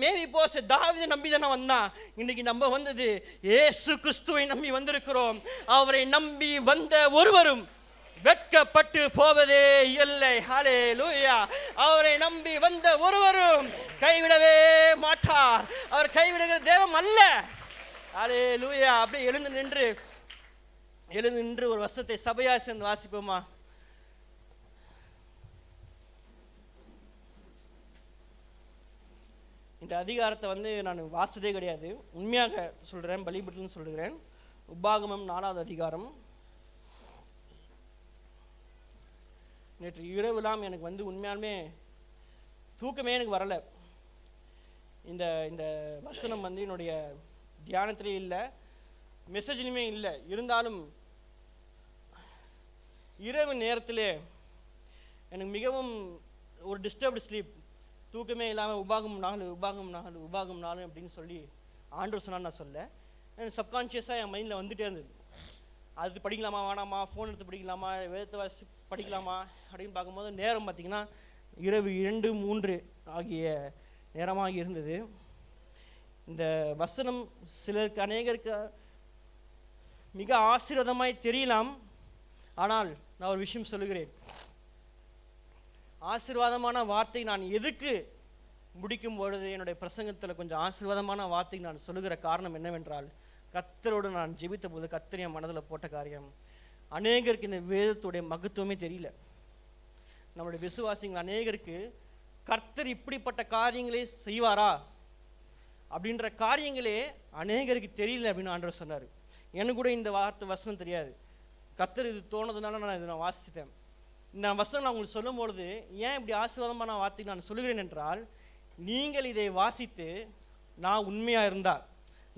மேவி போச தாவீதை நம்பிதானே வந்தா. இன்னைக்கு நம்ம வந்தது இயேசு கிறிஸ்துவை நம்பி வந்திருக்கிறோம். அவரை நம்பி வந்த ஒருவரும் வெட்கப்பட்டு போவதே இல்லை. ஹல்லேலூயா. அவரை நம்பி வந்த ஒருவரும் கைவிடவே மாட்டார். அவர் கைவிடுகிற தேவன் அல்ல. ஹல்லேலூயா. அப்படியே எழுந்து நின்று ஒரு வசனத்தை சபையா சேர்ந்து வாசிப்போமா? இந்த அதிகாரத்தை நான் வாசதே கிடையாது, உண்மையாக சொல்றேன், பலிபீடம்னு சொல்கிறேன். உபாகமம் 4வது அதிகாரம். நேற்று இரவுலாம் எனக்கு உண்மையாலுமே தூக்கமே எனக்கு வரலை. இந்த இந்த வசனம் என்னுடைய தியானத்திலே இல்லை, மெசேஜ்லையுமே இல்லை. இருந்தாலும் இரவு நேரத்திலே எனக்கு மிகவும் ஒரு டிஸ்டர்ப்டு ஸ்லீப், தூக்கமே இல்லாமல் உபாகம் 4 அப்படின்னு சொல்லி ஆண்டவர் சொன்னான்னு நான் சொல்ல, எனக்கு சப்கான்ஷியஸாக என் மைண்டில் வந்துகிட்டே இருந்தது. அது படிக்கலாமா வேணாமா, ஃபோன் எடுத்து படிக்கலாமா, வேதத்தை வாசி படிக்கலாமா அப்படின்னு பார்க்கும்போது நேரம் பார்த்திங்கன்னா இரவு 2-3 ஆகிய நேரமாக இருந்தது. இந்த வசனம் சிலருக்கு அநேகருக்கு மிக ஆசீர்வாதமாய் தெரியலாம். ஆனால் நான் ஒரு விஷயம் சொல்லுகிறேன், ஆசீர்வாதமான வார்த்தை நான் எதுக்கு முடிக்கும் பொழுது என்னுடைய பிரசங்கத்தில் கொஞ்சம் ஆசீர்வாதமான வார்த்தை நான் சொல்லுகிற காரணம் என்னவென்றால், கர்த்தரோடு நான் ஜெபித்த போது கர்த்தர் என் மனதில் போட்ட காரியம், அநேகருக்கு இந்த வேதத்துடைய மகத்துவமே தெரியல. நம்மளுடைய விசுவாசிகள் அநேகருக்கு கர்த்தர் இப்படிப்பட்ட காரியங்களே செய்வாரா அப்படின்ற காரியங்களே அநேகருக்கு தெரியல அப்படின்னு ஆண்டவர் சொன்னார். எனக்கு கூட இந்த வார்த்தை வசனம் தெரியாது. கர்த்தர் இது தோணுதுனால நான் வாசித்தேன். இந்த வசனம் நான் உங்களுக்கு சொல்லும் பொழுது ஏன் இப்படி ஆசீர்வாதமான வார்த்தை நான் சொல்லுகிறேன் என்றால், நீங்கள் இதை வாசித்து நான் உண்மையாக இருந்தால்,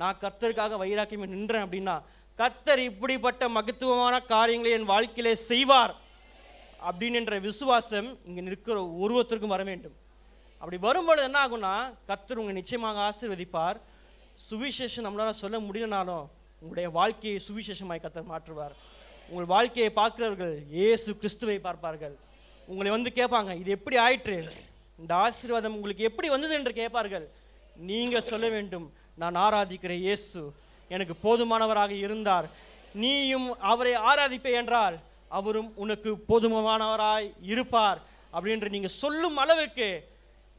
நான் கர்த்தருக்காக வைராக்கியமே நின்றேன் அப்படின்னா, கர்த்தர் இப்படிப்பட்ட மகத்துவமான காரியங்களை என் வாழ்க்கையிலே செய்வார் அப்படின்ற விசுவாசம் இங்கே நிற்கிற ஒருவருக்கும் வர வேண்டும். அப்படி வரும்பொழுது என்ன ஆகும்னா, கர்த்தர் உங்களை நிச்சயமாக ஆசீர்வதிப்பார். சுவிசேஷம் நம்மளால சொல்ல முடியலனாலும் உங்களுடைய வாழ்க்கையை சுவிசேஷமாய் கர்த்தர் மாற்றுவார். உங்கள் வாழ்க்கையை பார்க்கிறவர்கள் இயேசு கிறிஸ்துவை பார்ப்பார்கள். உங்களை கேட்பாங்க, இது எப்படி ஆயிற்று, இந்த ஆசீர்வாதம் உங்களுக்கு எப்படி வந்தது என்று கேட்பார்கள். நீங்கள் சொல்ல வேண்டும், நான் ஆராதிக்கிற இயேசு எனக்கு போதுமானவராக இருந்தார். நீயும் அவரை ஆராதிப்பே என்றால் அவரும் உனக்கு போதுமானவராய் இருப்பார் அப்படின்ற நீங்கள் சொல்லும் அளவுக்கு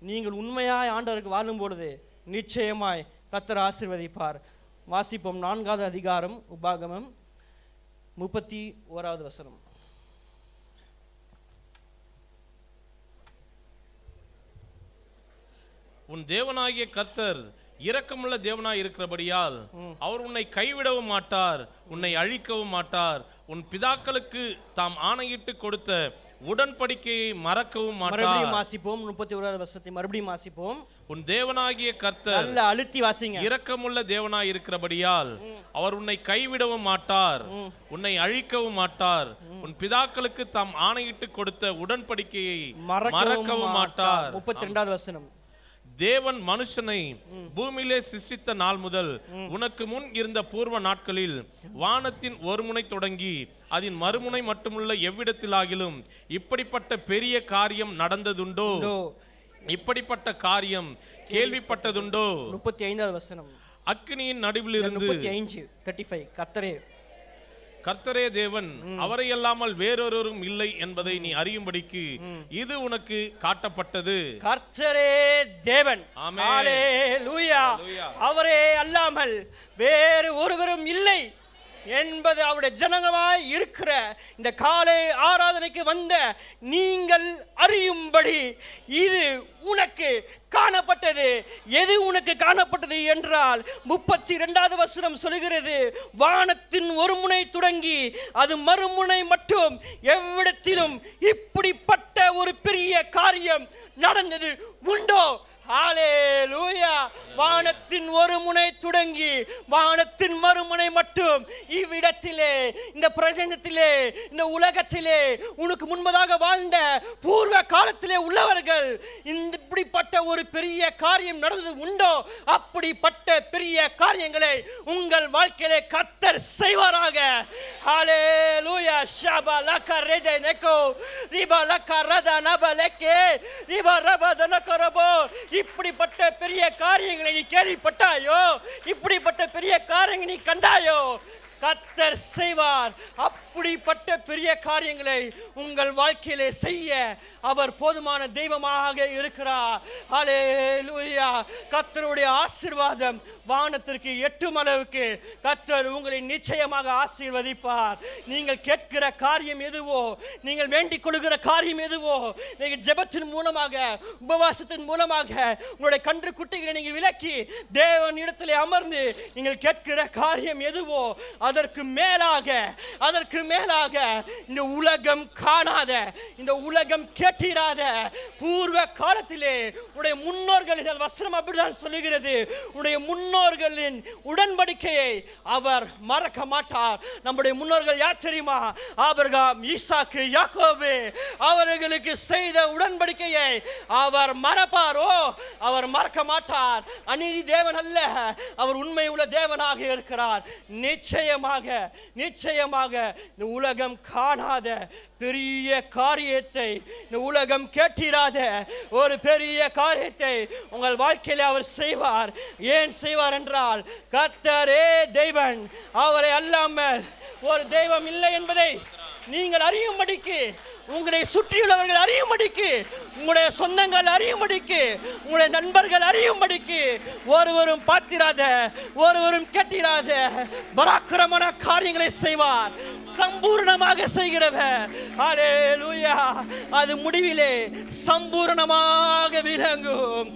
நீங்கள் உண்மையாய் ஆண்டவருக்கு வாழும் பொழுது நிச்சயமாய் கர்த்தர் ஆசீர்வதிப்பார். வாசிப்போம் 4வது அதிகாரம் உபாகமம் 31வது வசனம். உன் தேவனாகிய கர்த்தர் இரக்கமுள்ள தேவனாய் இருக்கிறபடியால் அவர் உன்னை கைவிடவும் மாட்டார், உன்னை அழிக்கவும் மாட்டார். உன் பிதாக்களுக்கு தாம் ஆணையிட்டு கொடுத்த உடன்படிக்கையை மறக்கவும் மாட்டார். மறுபடியும் வாசிப்போம் 31வது வசனத்தை மறுபடியும் வாசிப்போம். உன் தேவனாகிய கர்த்தர் நல்ல அழுத்தி வாசிங்க. இரக்கமுள்ள தேவனாய் இருக்கிறபடியால் அவர் உன்னை கைவிடவும் மாட்டார், உன்னை அழிக்கவும் மாட்டார். உன் பிதாக்களுக்கு தாம் ஆணையிட்டு கொடுத்த உடன்படிக்கையை மறக்கவும் மாட்டார். 32வது வசனம். தேவன் மனுஷனை பூமியிலே சிருஷ்டித்த நாள் முதல் உனக்கு முன் இருந்த பூர்வ நாட்களில் வானத்தின் ஒரு முனை தொடங்கி அதன் மறுமுனை மட்டுமுள்ள எவ்விடத்திலாகிலும் இப்படிப்பட்ட பெரிய காரியம் நடந்ததுண்டோ, இப்படிப்பட்ட காரியம் கேள்விப்பட்டதுண்டோ? 35வது வசனம். அக்கினியின் நடுவில் இருந்து 35 கர்த்தரே தேவன், அவரை அல்லாமல் வேறொருவரும் இல்லை என்பதை நீ அறியும்படிக்கு இது உனக்கு காட்டப்பட்டது. கர்த்தரே தேவன். ஆமென். ஹல்லேலூயா. அவரே அல்லாமல் வேறு ஒருவரும் இல்லை என்பது அவருடைய ஜனங்களாய் இருக்கிற இந்த காலை ஆராதனைக்கு வந்த நீங்கள் அறியும்படி இது உனக்கு காணப்பட்டது. எது உனக்கு காணப்பட்டது என்றால் 32வது வசனம் சொல்கிறது, வானத்தின் ஒரு முனை தொடங்கி அது மறுமுனை மட்டும் எவ்விடத்திலும் இப்படிப்பட்ட ஒரு பெரிய காரியம் நடந்தது உண்டோ? ஹல்லேலூயா. வானத்தின் ஒரு முனை தொடங்கி வானத்தின் மறுமுனை மட்டும் இவ்விடத்திலே, இந்த பிரபஞ்சத்திலே, இந்த உலகத்திலே உனக்கு முன்பதாக வாழ்ந்த பூர்வ காலத்திலே உள்ளவர்கள் இப்படிப்பட்ட ஒரு பெரிய காரியம் நடந்தது உண்டோ? அப்படிப்பட்ட பெரிய காரியங்களை உங்கள் வாழ்க்கையிலே கர்த்தர் செய்வாராக. ஹல்லேலூயா. ஷபா லக ரெதே நெகோ ரிபா லக ரதா நபலகே ரிபா ரபா நகரபோ. இப்படிப்பட்ட பெரிய காரியங்களை நீ கேள்விப்பட்டாயோ? இப்படிப்பட்ட பெரிய காரியங்களை நீ கண்டாயோ? கர்த்தர் செய்வார். அப்படிப்பட்ட பெரிய காரியங்களை உங்கள் வாழ்க்கையிலே செய்ய அவர் போதுமான தெய்வமாக இருக்கிறார். ஹல்லேலூயா. கர்த்தருடைய ஆசீர்வாதம் வானத்திற்கு எட்டும் அளவுக்கு கர்த்தர் உங்களை நிச்சயமாக ஆசீர்வதிப்பார். நீங்கள் கேட்கிற காரியம் எதுவோ, நீங்கள் வேண்டிக் கொள்கிற காரியம் எதுவோ, நீங்கள் ஜெபத்தின் மூலமாக, உபவாசத்தின் மூலமாக உங்களுடைய கன்று குட்டிகளை நீங்கள் விலக்கி தேவன் இடத்திலே அமர்ந்து நீங்கள் கேட்கிற காரியம் எதுவோ, அதற்கு மேலாக இந்த உலகம் காணாத, இந்த உலகம் கேட்டிராத பூர்வ காலத்திலே உடைய முன்னோர்களின் வசனம் அப்படிதான் சொல்லுகிறது, உடைய முன்னோர்களின் உடன்படிக்கையை அவர் மறக்க மாட்டார். நம்முடைய முன்னோர்கள் யார் தெரியுமா? ஆபிரகாம், ஈசாக்கு, யாக்கோபு. அவர்களுக்கு செய்த உடன்படிக்கையை அவர் மறப்பாரோ? அவர் மறக்க மாட்டார். அநீதி தேவன் அல்ல, அவர் உண்மை உள்ள தேவனாக இருக்கிறார். நிச்சயமாக இந்த உலகம் காணாத பெரிய காரியத்தை, இந்த உலகம் கேட்டிராத ஒரு பெரிய காரியத்தை உங்கள் வாழ்க்கையில் அவர் செய்வார். ஏன் செய்வார் என்றால், கர்த்தரே தெய்வன், அவரை அல்லாமல் ஒரு தெய்வம் இல்லை என்பதை நீங்கள் அறியும்படிக்கு, உங்களை சுற்றியுள்ளவர்கள் அறியும்படிக்கு, உங்களுடைய சொந்தங்கள் அறியும்படிக்கு, உங்களுடைய நண்பர்கள் அறியும்படிக்கு, ஒருவரும் பார்த்திராத, ஒருவரும் கேட்டிராத பராக்கிரமமான காரியங்களை செய்வார். சம்பூர்ணமாக செய்கிறவர். ஹல்லேலூயா. அது முடிவிலே சம்பூர்ணமாக விளங்கும்.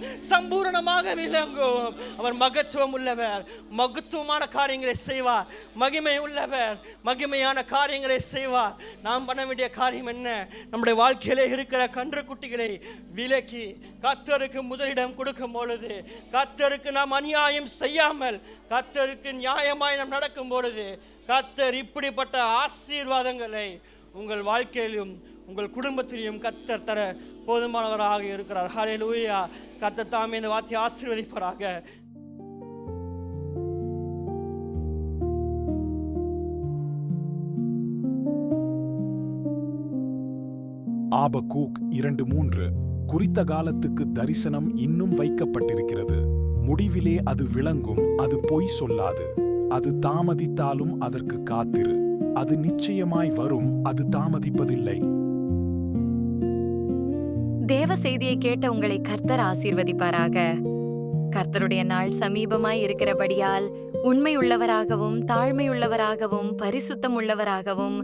அவர் மகத்துவம் உள்ளவர், மகத்துவமான காரியங்களை செய்வார். மகிமை உள்ளவர், மகிமையான காரியங்களை செய்வார். நாம் பண்ண வேண்டிய காரியம் என்ன? நம்முடைய வாழ்க்கையிலே இருக்கிற கன்று குட்டிகளை விலக்கி கர்த்தருக்கு முதலிடம் கொடுக்கும் பொழுது, கர்த்தருக்கு நாம் அநியாயம் செய்யாமல் கர்த்தருக்கு நியாயமாய் நாம் நடக்கும் பொழுது, கர்த்தர் இப்படிப்பட்ட ஆசீர்வாதங்களை உங்கள் வாழ்க்கையிலும் உங்கள் குடும்பத்திலையும் கர்த்தர் தர போதுமானவராக இருக்கிறார். ஹல்லேலூயா. கர்த்தர் தாமே இந்த வார்த்தையை ஆசீர்வதிப்பாராக. ஆபக்கூக் 2:3 குறித்த காலத்துக்கு தரிசனம் இன்னும் வைக்கப்பட்டிருக்கிறது. முடிவிலே அது விளங்கும், அது பொய் சொல்லாது. அது தாமதித்தாலும் அதற்கு காத்திரு. அது நிச்சயமாய் வரும், அது தாமதிப்பதில்லை. தேவ செய்தியை கேட்ட உங்களை கர்த்தர் ஆசீர்வதிப்பாராக. கர்த்தருடைய நாள் சமீபமாய் இருக்கிறபடியால் உண்மையுள்ளவராகவும், தாழ்மையுள்ளவராகவும், பரிசுத்தம் உள்ளவராகவும்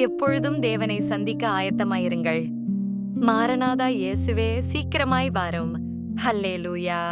எப்பொழுதும் தேவனை சந்திக்க ஆயத்தமாயிருங்கள். மாரநாதா இயேசுவே, சீக்கிரமாய் வாரும். ஹல்லேலூயா.